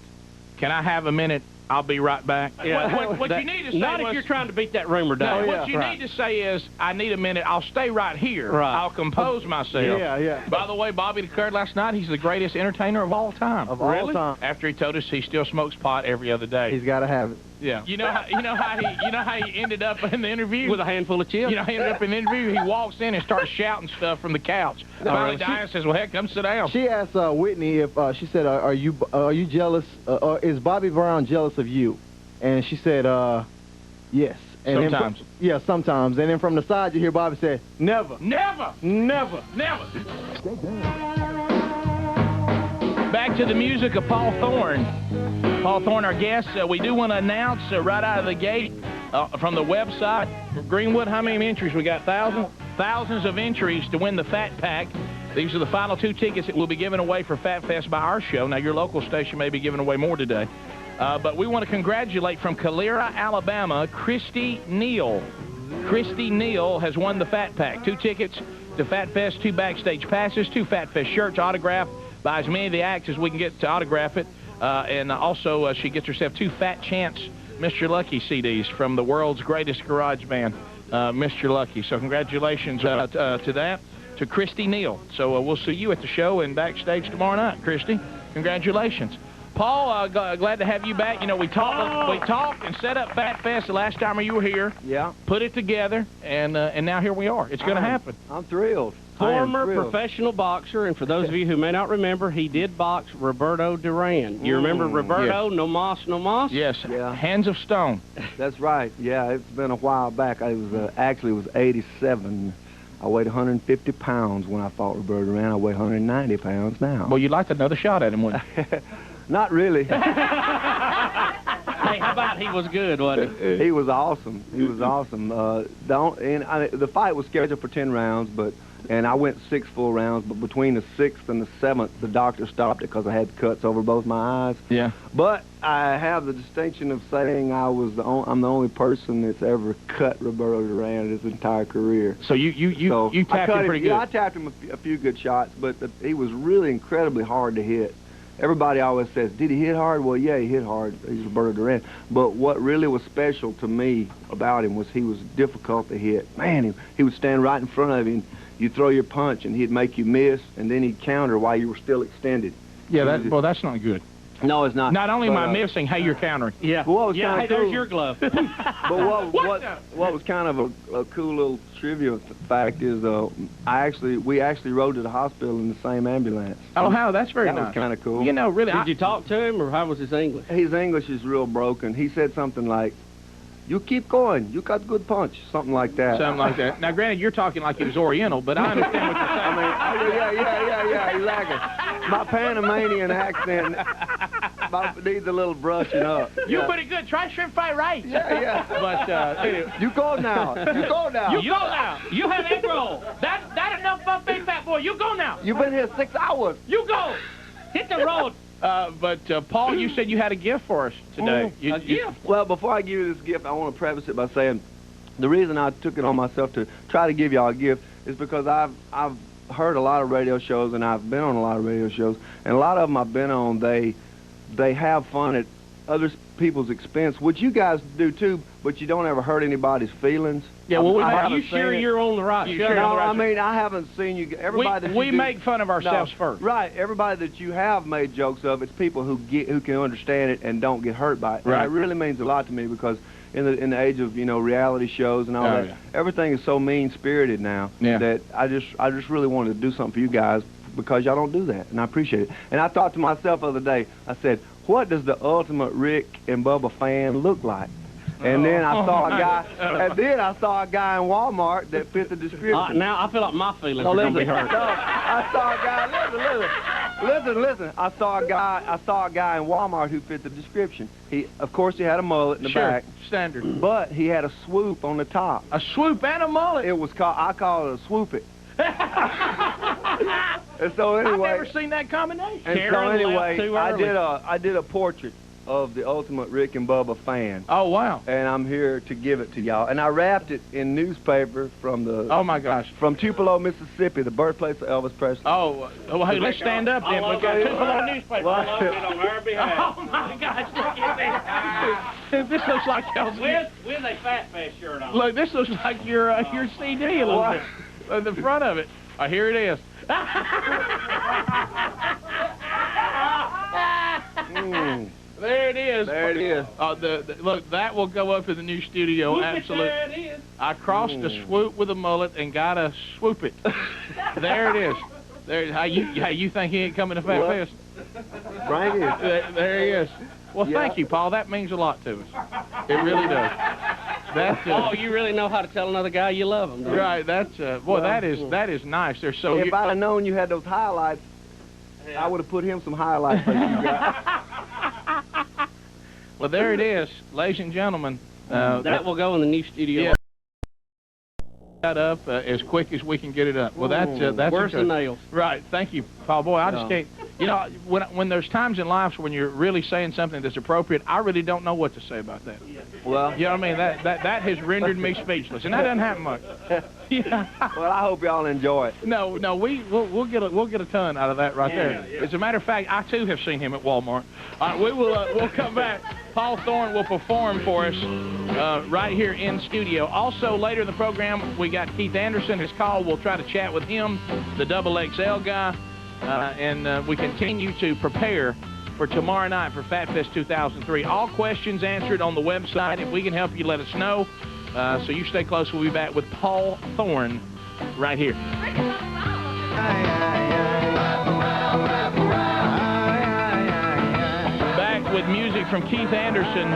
can I have a minute? I'll be right back. Yeah. What you need to say Not if you're trying to beat that rumor down. What you need to say is, I need a minute. I'll stay right here. Right. I'll compose myself. Yeah. By the way, Bobby declared last night he's the greatest entertainer of all time. All time. After he told us he still smokes pot every other day. He's got to have it. Yeah. You know how he ended up in the interview? With a handful of chips? He ended up in the interview. He walks in and starts shouting stuff from the couch. Finally, Diane says, "Well, heck, come sit down." She asked Whitney if she said, "Are you jealous? Is Bobby Brown jealous of you?" And she said, "Yes." And sometimes. Yeah, sometimes. And then from the side, you hear Bobby say, "Never, never, never, never." Back to the music of Paul Thorn. Paul Thorn, our guest. We do want to announce right out of the gate from the website, Greenwood, how many entries we got? 1,000? thousands of entries to win the Fat Pack. These are the final 2 tickets that we'll be giving away for Fat Fest by our show. Now, your local station may be giving away more today. But we want to congratulate from Calera, Alabama, Christy Neal. Christy Neal has won the Fat Pack. 2 tickets to Fat Fest, 2 backstage passes, 2 Fat Fest shirts autographed by as many of the acts as we can get to autograph it. And also, she gets herself 2 Fat Chance Mr. Lucky CDs from the world's greatest garage band, Mr. Lucky. So congratulations to that, to Christy Neal. So we'll see you at the show and backstage tomorrow night, Christy. Congratulations. Paul, glad to have you back. You know, we talked and set up Fat Fest the last time you were here. Yeah. Put it together, and now here we are. It's going to happen. I'm thrilled. Former professional boxer, and for those of you who may not remember, he did box Roberto Duran. You remember Roberto? Yes. No mas, no mas? Yes. Yeah. Hands of Stone. That's right. Yeah, it's been a while back. I was actually it was 87. I weighed 150 pounds when I fought Roberto Duran. I weigh 190 pounds now. Well, you'd like another shot at him, wouldn't you? Not really. Hey, how about he was good, wasn't he? He was awesome. He was awesome. The fight was scheduled for 10 rounds, and I went 6 full rounds, but between the 6th and the 7th, the doctor stopped it because I had cuts over both my eyes. Yeah. But I have the distinction of saying I'm the only person that's ever cut Roberto Duran his entire career. So you tapped him pretty good. Yeah, I tapped him a few good shots, but he was really incredibly hard to hit. Everybody always says, did he hit hard? Well, yeah, he hit hard. He's Roberto Duran. But what really was special to me about him was he was difficult to hit. Man, he would stand right in front of you, and you'd throw your punch, and he'd make you miss, and then he'd counter while you were still extended. Yeah, well, that's not good. No, it's not. Not only am I missing, hey, you're countering. Yeah. Well, what was yeah, hey, cool, there's your glove. But what was kind of a cool little trivia fact is we actually rode to the hospital in the same ambulance. Oh, how? That's very nice. That was kind of cool. You know, really. Did you talk to him, or how was his English? His English is real broken. He said something like, "You keep going. You got good punch." Something like that. Something like that. Now, granted, you're talking like he was Oriental, but I understand what you're saying. Yeah, exactly. My Panamanian accent needs a little brushing up. You pretty good. Try shrimp fried rice. Yeah. But anyway. You go now. You go now. You go now. You have egg roll. That enough buffet, fat boy. You go now. You've been here 6 hours. You go. Hit the road. But Paul, you said you had a gift for us today. A gift? Well, before I give you this gift, I want to preface it by saying the reason I took it on myself to try to give y'all a gift is because I've heard a lot of radio shows, and I've been on a lot of radio shows, and a lot of them I've been on, they have fun at other people's expense, which you guys do too, but you don't ever hurt anybody's feelings. Yeah, well, are you sure you're on the right show? No, I mean, I haven't seen you. Everybody we make fun of ourselves first. Right. Everybody that you have made jokes of, it's people who can understand it and don't get hurt by it. Right. And it really means a lot to me because in the age of reality shows and all that, everything is so mean-spirited now that I just really wanted to do something for you guys because y'all don't do that, and I appreciate it. And I thought to myself the other day, I said, what does the ultimate Rick and Bubba fan look like? And then I saw a guy. And then I saw a guy in Walmart that fit the description. Now I feel like my feelings are going to be hurt. No, I saw a guy. Listen. I saw a guy in Walmart who fit the description. Of course, he had a mullet in the back. Standard. But he had a swoop on the top. A swoop and a mullet. It was called. I call it a swoop it. And so anyway, I've never seen that combination. And so anyway, I did a portrait of the ultimate Rick and Bubba fan. Oh, wow. And I'm here to give it to y'all. And I wrapped it in newspaper from the... Oh, my gosh. From Tupelo, Mississippi, the birthplace of Elvis Presley. Oh, well, hey, let's stand up then. We've got Tupelo newspaper. I love it on our behalf. Oh, my gosh, look at this. This looks like Elvis. With a Fat Fest shirt on. Look, this looks like your CD a little bit. At the front of it. Here it is. There it is. There it is. Look, that will go up to the new studio. Absolutely. There it is. I crossed a swoop with a mullet and got a swoop it. There it is. There. How you think he ain't coming to Fat Fest? Bring it. There he is. Well, thank you, Paul. That means a lot to us. It really does. Oh, you really know how to tell another guy you love him. Right. That's boy. That is nice. They're so. If I'd have known you had those highlights, I would have put him some highlights for you guys. Well, there it is, ladies and gentlemen. That will go in the new studio. that up as quick as we can get it up. Well, that's worse than nails. Right. Thank you, Paul. Boy, I just No. can't. You know, when there's times in life when you're really saying something that's appropriate, I really don't know what to say about that. Well, you know what I mean? That has rendered me speechless, and that doesn't happen much. Yeah. Well, I hope y'all enjoy it. No, we'll get a ton out of that right there. As a matter of fact, I too have seen him at Walmart. All right, we'll come back. Paul Thorn will perform for us right here in studio. Also, later in the program, we got Keith Anderson. His call. We'll try to chat with him, the XXL guy, and we continue to prepare for tomorrow night for Fat Fest 2003. All questions answered on the website. If we can help you, let us know. So you stay close. We'll be back with Paul Thorn right here. Back with music from Keith Anderson.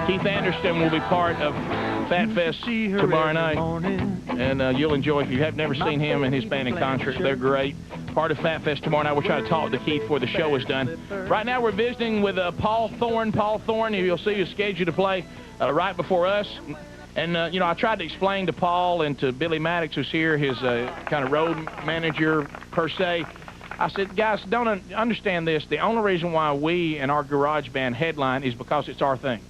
Keith Anderson will be part of Fat Fest tomorrow night. And you'll enjoy it. If you have never seen him and his band in concert, they're great. Part of Fat Fest tomorrow night. We'll try to talk to Keith before the show is done. Right now we're visiting with Paul Thorn. Paul Thorn, you'll see his schedule to play right before us. And, you know, I tried to explain to Paul and to Billy Maddox, who's here, his kind of road manager, per se. I said, guys, don't understand this. The only reason why we and our garage band headline is because it's our thing.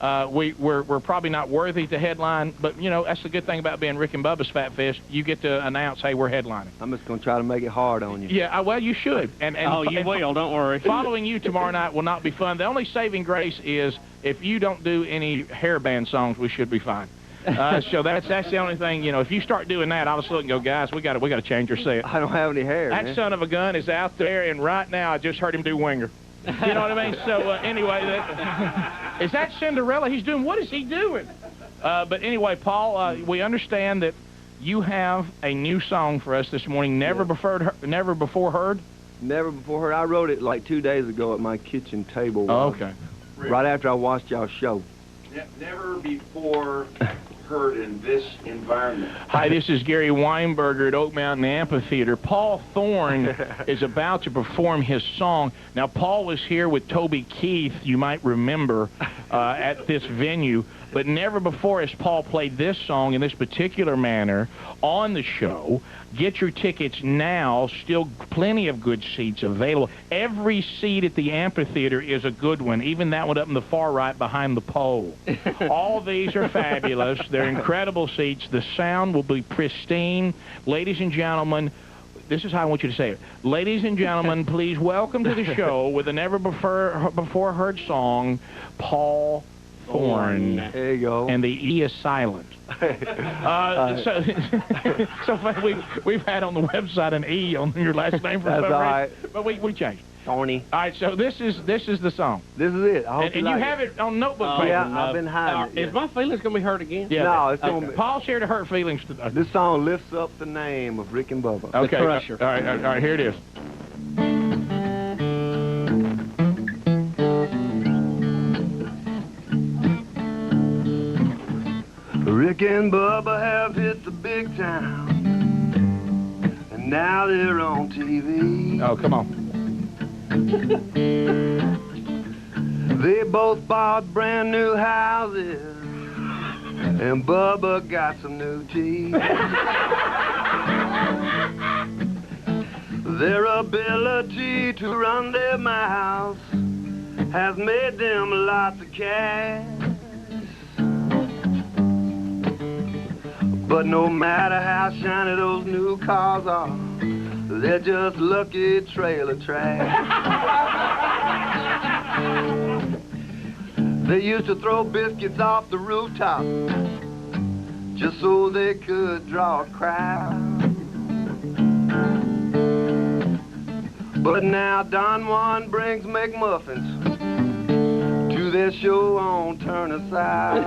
Right. We're probably not worthy to headline, but, you know, that's the good thing about being Rick and Bubba's Fat Fest. You get to announce, hey, we're headlining. I'm just going to try to make it hard on you. Yeah, well, you should. And oh, you will, don't worry. Following you tomorrow night will not be fun. The only saving grace is if you don't do any hairband songs, we should be fine. So that's the only thing, you know, if you start doing that, I'll just look and go, guys, we got to change our set. I don't have any hair, That man. son of a gun is out there, and right now I just heard him do Winger. You know what I mean? So anyway, is that Cinderella? He's doing, what is he doing? But anyway, Paul, we understand that you have a new song for us this morning, Never Before Heard? Never Before Heard. I wrote it like 2 days ago at my kitchen table. Oh, okay. Right after I watched y'all's show. Never before heard in this environment. Hi, this is Gary Weinberger at Oak Mountain Amphitheater. Paul Thorn is about to perform his song. Now, Paul was here with Toby Keith, you might remember, at this venue. But never before has Paul played this song in this particular manner on the show. Get your tickets now. Still plenty of good seats available. Every seat at the amphitheater is a good one, even that one up in the far right behind the pole. All these are fabulous. They're incredible seats. The sound will be pristine. Ladies and gentlemen, this is how I want you to say it. Ladies and gentlemen, please welcome to the show with a never before heard song, Paul Thorn. There you go. And the E is silent. So we've had on the website an E on your last name for That's some all reason, right. but we changed. Thorny. All right, so this is the song. This is it. I hope And you like have it on notebook paper. Yeah, I've been hiding it. Is my feelings going to be hurt again? Yeah. No, it's going to be. Paul's here to hurt feelings today. This song lifts up the name of Rick and Bubba. Okay. The Crusher. All right, here it is. Rick and Bubba have hit the big town, and now they're on TV. Oh, come on. They both bought brand new houses, and Bubba got some new teeth. Their ability to run their mouths has made them lots of cash. But no matter how shiny those new cars are, they're just lucky trailer trash. They used to throw biscuits off the rooftop just so they could draw a crowd. But now Don Juan brings McMuffins to their show on Turner Side.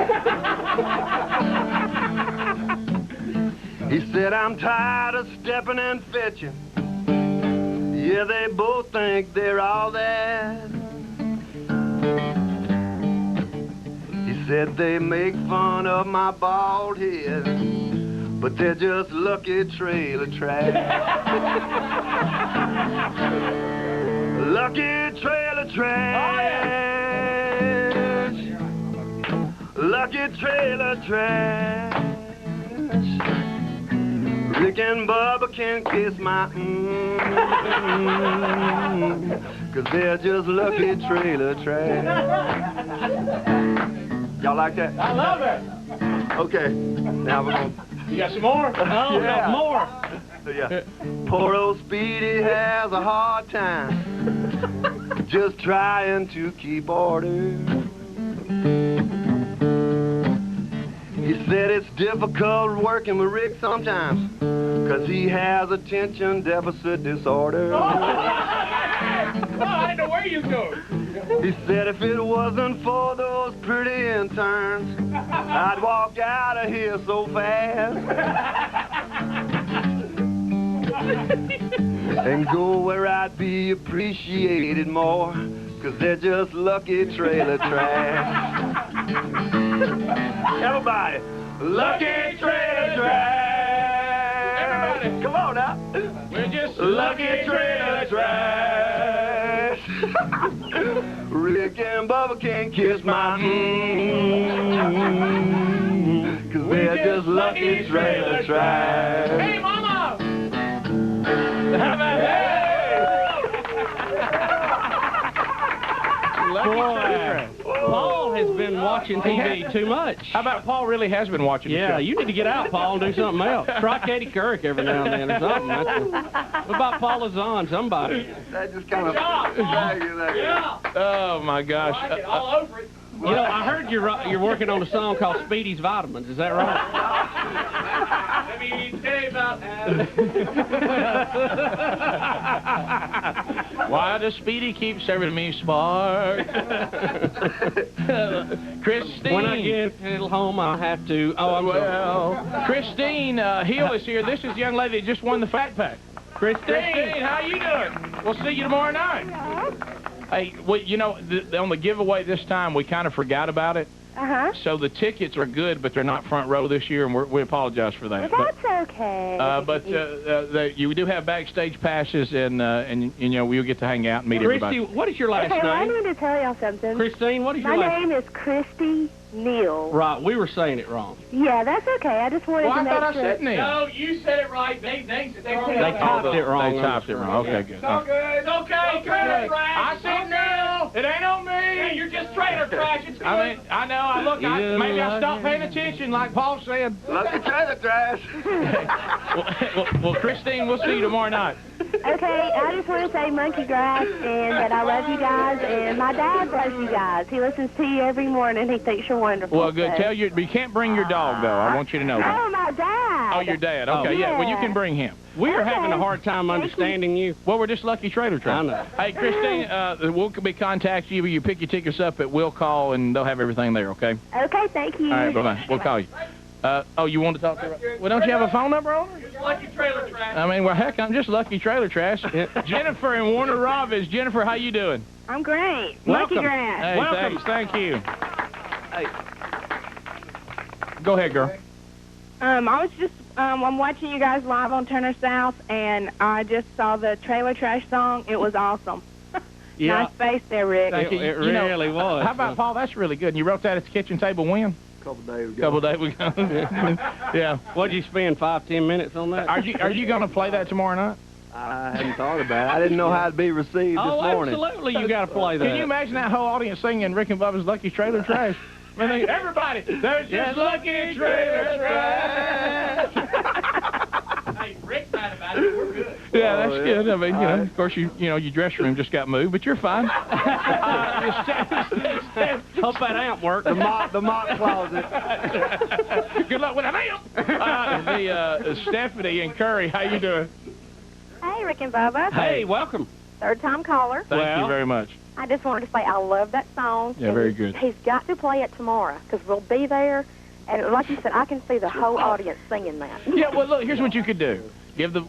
He said, I'm tired of stepping and fetching. Yeah, they both think they're all that. He said, they make fun of my bald head, but they're just lucky trailer trash. Lucky trailer trash. Lucky trailer trash. Rick and Bubba can kiss my cause they're just lucky trailer trash. Y'all like that? I love it. Okay, now we're gonna... You got some more? Oh, we got more. Yeah. Poor old Speedy has a hard time just trying to keep order. He said it's difficult working with Rick sometimes, 'cause he has attention deficit disorder. I know where you go. He said if it wasn't for those pretty interns, I'd walk out of here so fast and go where I'd be appreciated more, 'cause they're just lucky trailer trash. Everybody, lucky trailer trash. Everybody, come on now. We're just lucky trailer trash. Rick and Bubba can't kiss my 'cause they're just lucky trailer trash. Hey, Mama! How about Boy, Paul has been watching TV too much. How about Paul really has been watching the show? Yeah, you need to get out, Paul, and do something else. Try Katie Couric every now and then or something. What about Paula Zahn, somebody? That just kind of... Yeah. Oh, my gosh. All over it. You know, I heard you're working on a song called Speedy's Vitamins. Is that right? Let me tell you about that. Why does Speedy keep serving me spark? Christine. When I get home, I'll have to... Oh, I'm well. Christine Hill is here. This is the young lady that just won the Fat Pack. Christine, how you doing? We'll see you tomorrow night. Hey, you know, on the giveaway this time, we kind of forgot about it. Uh-huh. So the tickets are good, but they're not front row this year, and we apologize for that. Well, that's okay. But you do have backstage passes, and you know, we'll get to hang out and meet everybody. Christy, what is your last Okay, well, I name? need to tell y'all something. Christine, what is your My last name? name is Christy Neal. Right, we were saying it wrong. Yeah, that's okay. I just wanted to make sure. No, you said it right. They typed it wrong. They typed it wrong. Okay, good. It's all good. It's okay. Trailer trash. I said no. It ain't on me. Hey, you're just trailer trash. It's good. I mean, I know. Maybe I stopped paying attention, like Paul said. Lucky trailer trash. Well, Christine, we'll see you tomorrow night. Okay, I just want to say monkey grass and that I love you guys, and my dad loves you guys. He listens to you every morning. He thinks you're wonderful. Well, good. So. Tell you, you can't bring your dog, though. I want you to know that. Oh, my dad. Oh, your dad. Okay, yeah. Well, you can bring him. We are having a hard time understanding you. Well, we're just lucky trailer trash. I know. Hey, Christine, we'll be contacting you. You pick your tickets up at Will Call, and they'll have everything there, okay? Okay, thank you. All right, bye-bye. We'll call you. Oh, you want to talk to her? Well, don't you have a phone number on her? Just lucky trailer trash. I mean, well, heck, I'm just lucky trailer trash. Jennifer in Warner Robins. Jennifer, how you doing? I'm great. Welcome. Monkey grass. Hey, Welcome. Thank you. Hey. Go ahead, girl. I was just, I'm watching you guys live on Turner South, and I just saw the trailer trash song. It was awesome. Yeah. Nice face there, Rick. Thank you. It really was. How about, Paul, that's really good. And you wrote that at the kitchen table when? A couple days ago. Couple days ago. Yeah. What'd you spend, 5-10 minutes on that? Are you going to play that tomorrow night? I hadn't thought about it. I didn't know how it'd be received this morning. Absolutely, you got to play that. Can you imagine that whole audience singing Rick and Bubba's Lucky Trailer Trash? I mean, everybody, there's just lucky trailer trash. Hey, Rick's mad about it. We're good. Yeah, that's good. I mean, you know, of course, your dressing room just got moved, but you're fine. Hope that amp worked. The mock closet. Good luck with that amp. Stephanie and Curry, how you doing? Hey, Rick and Bubba. Hey, welcome. Third-time caller. Thank you very much. I just wanted to say I love that song. Yeah, very good. He's got to play it tomorrow because we'll be there. And like you said, I can see the whole audience singing that. Yeah, well, look, here's what you could do. Give the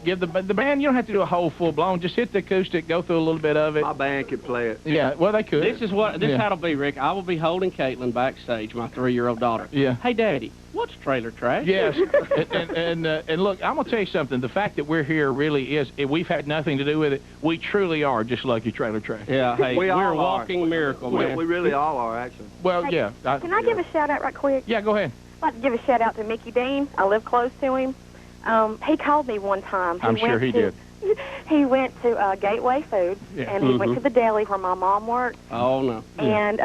band, you don't have to do a whole full-blown. Just hit the acoustic, go through a little bit of it. My band could play it. Yeah, well, they could. This is how it'll be, Rick. I will be holding Caitlin backstage, my 3-year-old daughter. Yeah. Hey, Daddy, what's trailer trash? Yes, and look, I'm gonna tell you something. The fact that we're here really is. We've had nothing to do with it. We truly are just lucky trailer trash. Yeah, hey, we're a walking miracle, man. We really all are, actually. Well, Hey, yeah. Can I give a shout-out right quick? Yeah, go ahead. like to give a shout out to Mickey Dean. I live close to him. He called me one time. I'm sure he did. He went to Gateway Foods, and he went to the deli where my mom worked. Oh, no. And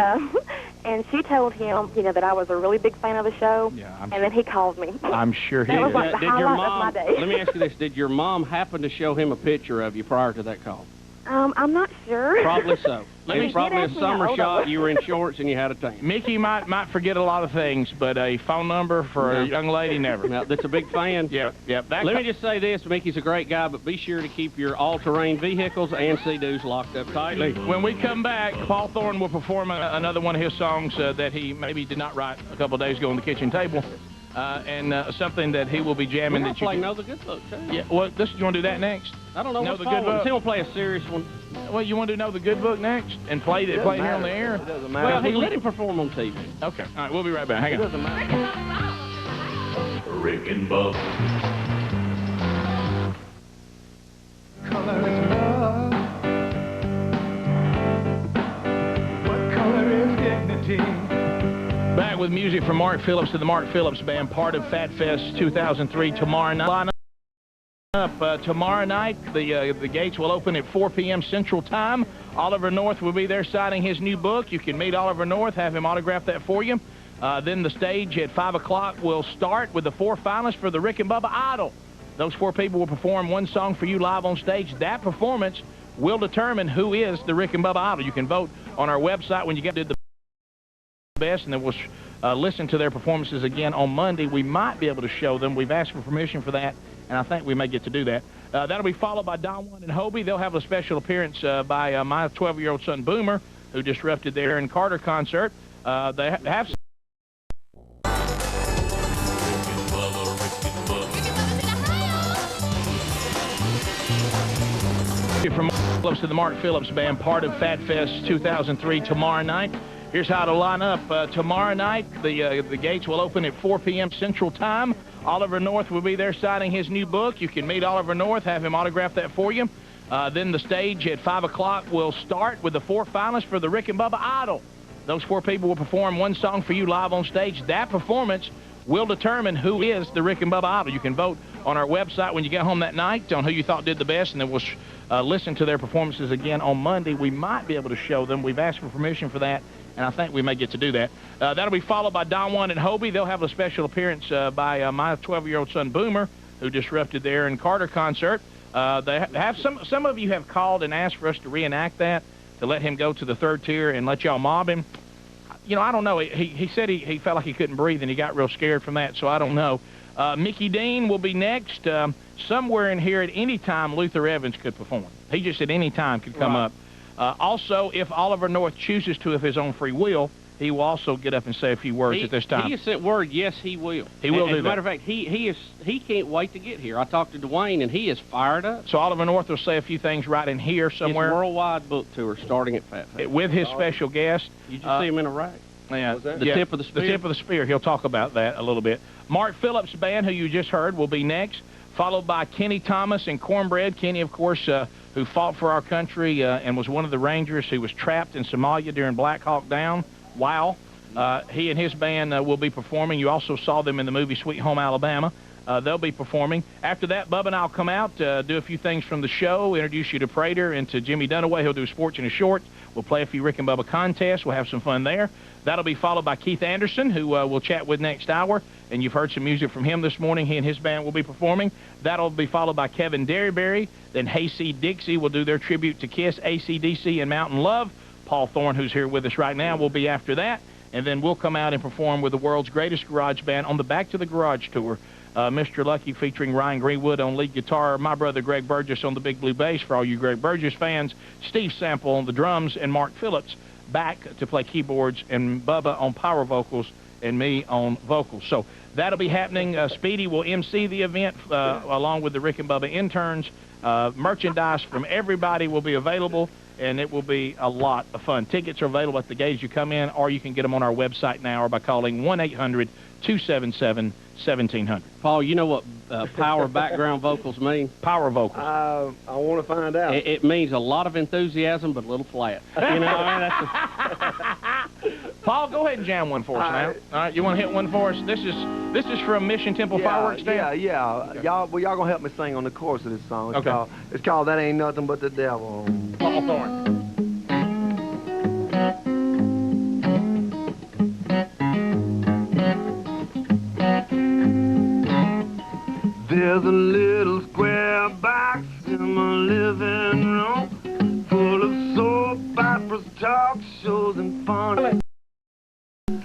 and she told him, that I was a really big fan of the show. Yeah, and then he called me. I'm sure he That was did. like the highlight of my day. Let me ask you this. Did your mom happen to show him a picture of you prior to that call? I'm not sure. Probably so. It was probably a summer shot. You were in shorts and you had a tan. Mickey might forget a lot of things, but a phone number for a young lady, never. Now, that's a big fan. Yep. Let me just say this. Mickey's a great guy, but be sure to keep your all-terrain vehicles and Sea-Doos locked up tightly. When we come back, Paul Thorn will perform another one of his songs that he maybe did not write a couple of days ago on the kitchen table. And something that he will be jamming that you play Know the Good Book, too. Yeah, well, you want to do that next? I don't know Know what's the Good Book. He'll play a serious one. Well, you want to Know the Good Book next and play here on the air? It doesn't matter. Well, hey, let him perform on TV. Okay. All right, we'll be right back. Hang on. It doesn't matter. Rick and Bubba. Color is love. What color is dignity? Back with music from Mark Phillips to the Mark Phillips Band, part of Fat Fest 2003 tomorrow night. Tomorrow night, the gates will open at 4 p.m. Central Time. Oliver North will be there signing his new book. You can meet Oliver North, have him autograph that for you. Then the stage at 5 o'clock will start with the 4 finalists for the Rick and Bubba Idol. Those 4 people will perform one song for you live on stage. That performance will determine who is the Rick and Bubba Idol. You can vote on our website when you get to the best, and then we'll listen to their performances again on Monday. We might be able to show them. We've asked for permission for that, and I think we may get to do that. That'll be followed by Don Juan and Hobie. They'll have a special appearance by my 12-year-old son Boomer, who disrupted the Aaron Carter concert. They have from Phillips to the Mark Phillips Band, part of Fat Fest 2003 tomorrow night. Here's how to line up. Tomorrow night, the gates will open at 4 p.m. Central Time. Oliver North will be there signing his new book. You can meet Oliver North, have him autograph that for you. Then the stage at 5 o'clock will start with the 4 finalists for the Rick and Bubba Idol. Those 4 people will perform one song for you live on stage. That performance will determine who is the Rick and Bubba Idol. You can vote on our website when you get home that night on who you thought did the best, and then we'll listen to their performances again on Monday. We might be able to show them. We've asked for permission for that, and I think we may get to do that. That'll be followed by Don Juan and Hobie. They'll have a special appearance by my 12-year-old son Boomer, who disrupted the Aaron Carter concert. They have some of you have called and asked for us to reenact that, to let him go to the 3rd tier and let y'all mob him. I don't know. He said he felt like he couldn't breathe, and he got real scared from that, so I don't know. Mickey Dean will be next. Somewhere in here at any time, Luther Evans could perform. He just at any time could come up. Also, if Oliver North chooses to of his own free will, he will also get up and say a few words at this time. He has sent word, yes, he will. He will do that. As a matter of fact, he can't wait to get here. I talked to Dwayne, and he is fired up. So Oliver North will say a few things right in here somewhere. His worldwide book tour starting at Fat Fest. With his special guest. You just see him in a rack. Yeah, the tip of the spear. The tip of the spear. He'll talk about that a little bit. Mark Phillips' band, who you just heard, will be next, followed by Kenny Thomas and Cornbread. Kenny, of course, who fought for our country and was one of the Rangers who was trapped in Somalia during Black Hawk Down. Wow. He and his band will be performing. You also saw them in the movie Sweet Home Alabama. They'll be performing. After that, Bubba and I will come out, do a few things from the show, introduce you to Prater and to Jimmy Dunaway. He'll do Sports in a Short. We'll play a few Rick and Bubba contests. We'll have some fun there. That'll be followed by Keith Anderson, who we'll chat with next hour. And you've heard some music from him this morning. He and his band will be performing. That'll be followed by Kevin Derryberry. Then Hayseed Dixie will do their tribute to Kiss, AC/DC, and Mountain Love. Paul Thorn, who's here with us right now, will be after that. And then we'll come out and perform with the world's greatest garage band on the Back to the Garage tour. Mr. Lucky featuring Ryan Greenwood on lead guitar, my brother Greg Burgess on the big blue bass for all you Greg Burgess fans, Steve Sample on the drums, and Mark Phillips back to play keyboards, and Bubba on power vocals, and me on vocals. So that'll be happening. Speedy will MC the event along with the Rick and Bubba interns. Merchandise from everybody will be available, and it will be a lot of fun. Tickets are available at the gate as you come in, or you can get them on our website now or by calling 1-800-277-1700. Paul, you know what power background vocals mean? Power vocals. I want to find out. It means a lot of enthusiasm, but a little flat. You know, I mean, Paul, go ahead and jam one for us now. All right, you want to hit one for us? This is from Mission Temple Fireworks Stand? Yeah. Y'all gonna help me sing on the chorus of this song. Okay. It's called That Ain't Nothing But the Devil. Paul Thorn. There's a little square box in my living room full of soap operas, talk shows, and fun.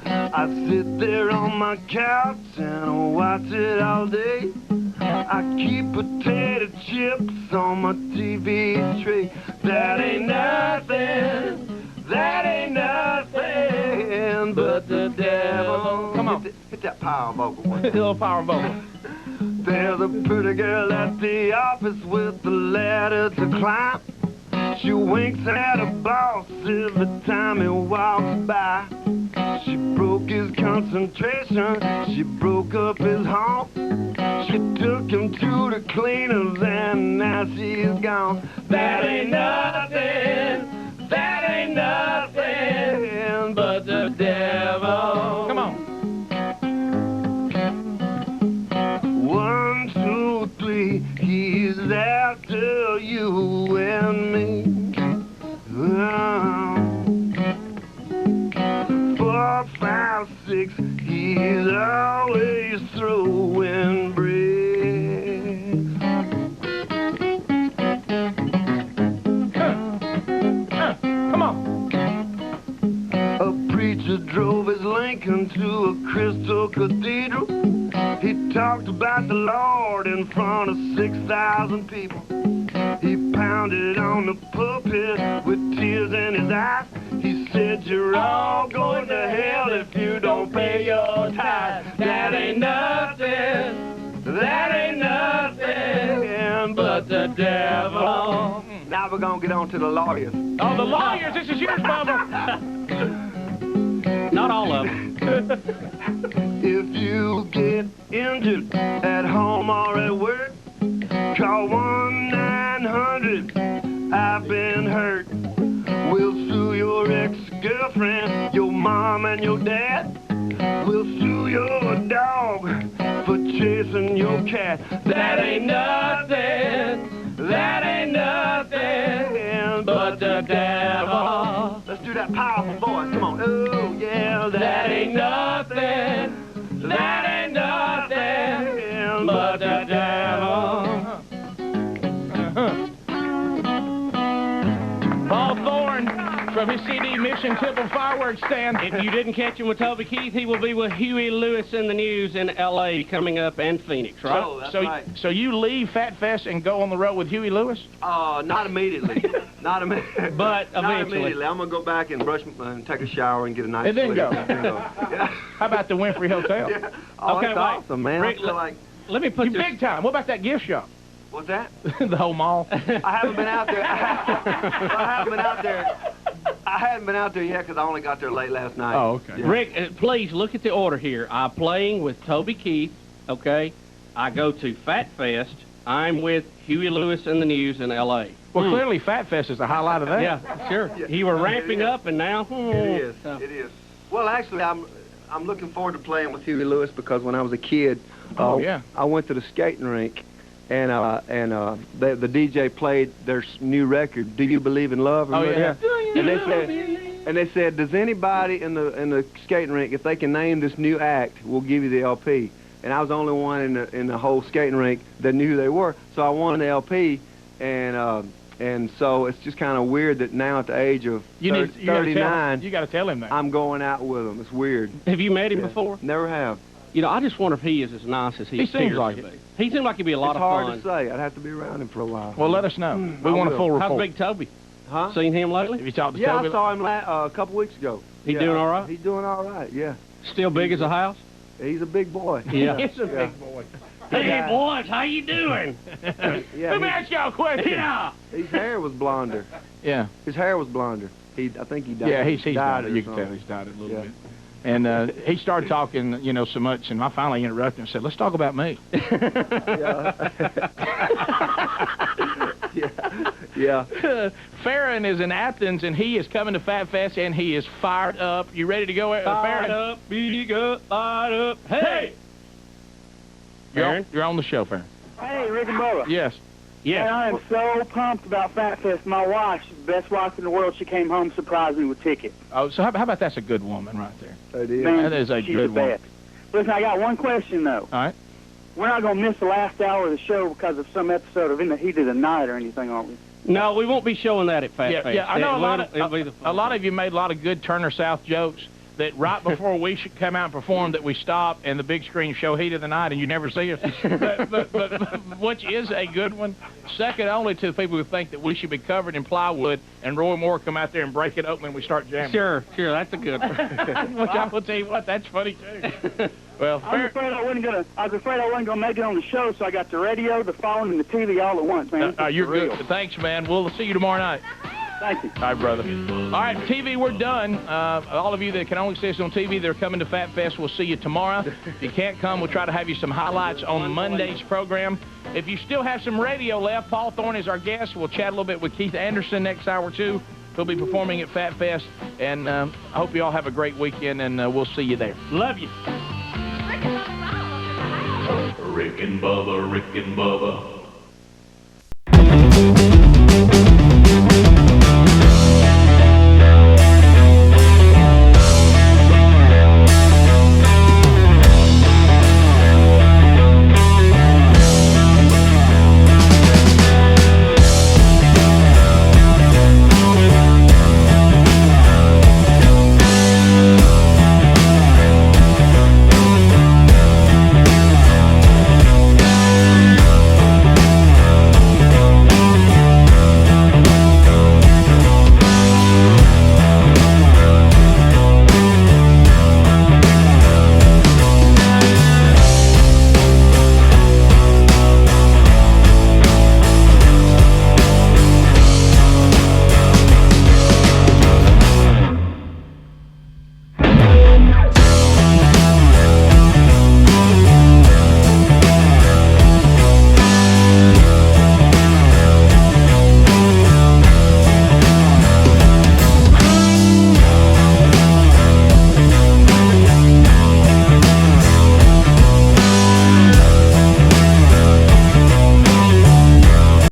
I sit there on my couch and watch it all day. I keep potato chips on my TV tray. That ain't nothing, that ain't nothing but the devil. Come on. Hit that power vocal one. A little power vocal. There's a pretty girl at the office with a ladder to climb. She winks at her boss every time he walks by. She broke his concentration, she broke up his home. She took him to the cleaners and now she's gone. That ain't nothing, that ain't nothing but the devil. Come on. 1, 2, 3, he's after you and me. 4, 5, 6, he's always throwing bread. Come on. A preacher drove his Lincoln to a crystal cathedral. He talked about the Lord in front of 6,000 people. He pounded on the pulpit with tears in his eyes. He said, you're all going to hell if you don't pay your tithe. That ain't nothing, that ain't nothing but the devil. Now we're going to get on to the lawyers. Oh, the lawyers, this is yours, Bubba. Not all of them. If you get injured at home or at work, call 1-900, I've been hurt. We'll sue your ex-girlfriend, your mom and your dad. We'll sue your dog for chasing your cat. That ain't nothing, that ain't nothing but the devil. Let's do that powerful voice, come on. Oh yeah, that ain't nothing, that ain't nothing but the devil. Paul Thorn from his CD Mission Temple Fireworks Stand. If you didn't catch him with Toby Keith, he will be with Huey Lewis in the News in L.A. coming up, and Phoenix, right? Oh, that's right. So you leave Fat Fest and go on the road with Huey Lewis? Not immediately. Not immediately. But Not eventually. immediately. I'm going to go back and brush and take a shower and get a nice And then sleep. go. Yeah. How about the Winfrey Hotel? Yeah. Oh, Okay, that's wait. awesome, man. Rick, I feel like... Let me put You this... big time. What about that gift shop? What's that? The whole mall? I haven't been out there. I haven't been out there. I hadn't been out there yet because I only got there late last night. Oh, okay. Yeah. Rick, please look at the order here. I'm playing with Toby Keith, okay? I go to Fat Fest. I'm with Huey Lewis in the News in L.A. Well, clearly Fat Fest is the highlight of that. Yeah, sure. You were ramping up, and now... It is. It is. Well, actually, I'm looking forward to playing with Huey Lewis because when I was a kid, I went to the skating rink, and the DJ played their new record, "Do You Believe in Love?" Remember that? And they said, does anybody in the skating rink, if they can name this new act, we'll give you the LP. And I was the only one in the whole skating rink that knew who they were, so I won the LP, and so it's just kind of weird that now at the age of 39, you got to tell him that. I'm going out with him. It's weird. Have you met him before? Never have. You know, I just wonder if he is as nice as he seems appears like to it. be. He seemed like he'd be a lot It's of hard fun. to say. I'd have to be around him for a while. Well, let us know. We want a full report. How's Big Toby? Huh? Seen him lately? Have you talked to Yeah, Toby? I saw him a couple weeks ago. He doing all right? He's doing all right, yeah. Still big as a house? He's a big boy. Yeah. He's a big boy. Hey, boys, how you doing? Yeah, Let me ask y'all a question. Yeah. his hair was blonder. Yeah. His hair was blonder. I think he died. Yeah, he's died. or You can tell something. he's died a little Yeah. bit. And he started talking, so much, and I finally interrupted him and said, let's talk about me. Yeah. Yeah. Farron is in Athens, and he is coming to Fat Fest, and he is fired up. You ready to go, Farron? Fired up, big up, fired up. Hey! You're on the show, Farron. Hey, Rick and Bubba. Yes. Yeah. I am so pumped about Fat Fest. My wife, she's the best wife in the world. She came home, surprised me with tickets. Oh, so how about that's a good woman right there? That is. Man, That is a she's good the woman. best. Listen, I got one question, though. All right. We're not going to miss the last hour of the show because of some episode of In the Heat of the Night or anything, aren't we? No, we won't be showing that at Fat Fest. Yeah, I know It'll be the a lot of you made a lot of good Turner South jokes that right before we should come out and perform that we stop and the big screen show Heat of the Night and you never see us. but which is a good one. Second only to the people who think that we should be covered in plywood and Roy Moore come out there and break it open and we start jamming. Sure, that's a good one. Which I will tell you what, that's funny too. Well, I was afraid I wasn't gonna make it on the show, so I got the radio, the phone, and the TV all at once, man. You're good. Thanks, man. We'll see you tomorrow night. Thank you. All right, brother. All right, TV, we're done. All of you that can only see us on TV, they're coming to Fat Fest. We'll see you tomorrow. If you can't come, we'll try to have you some highlights on Monday's program. If you still have some radio left, Paul Thorn is our guest. We'll chat a little bit with Keith Anderson next hour, too. He'll be performing at Fat Fest. And I hope you all have a great weekend, and we'll see you there. Love you. Rick and Bubba, Rick and Bubba.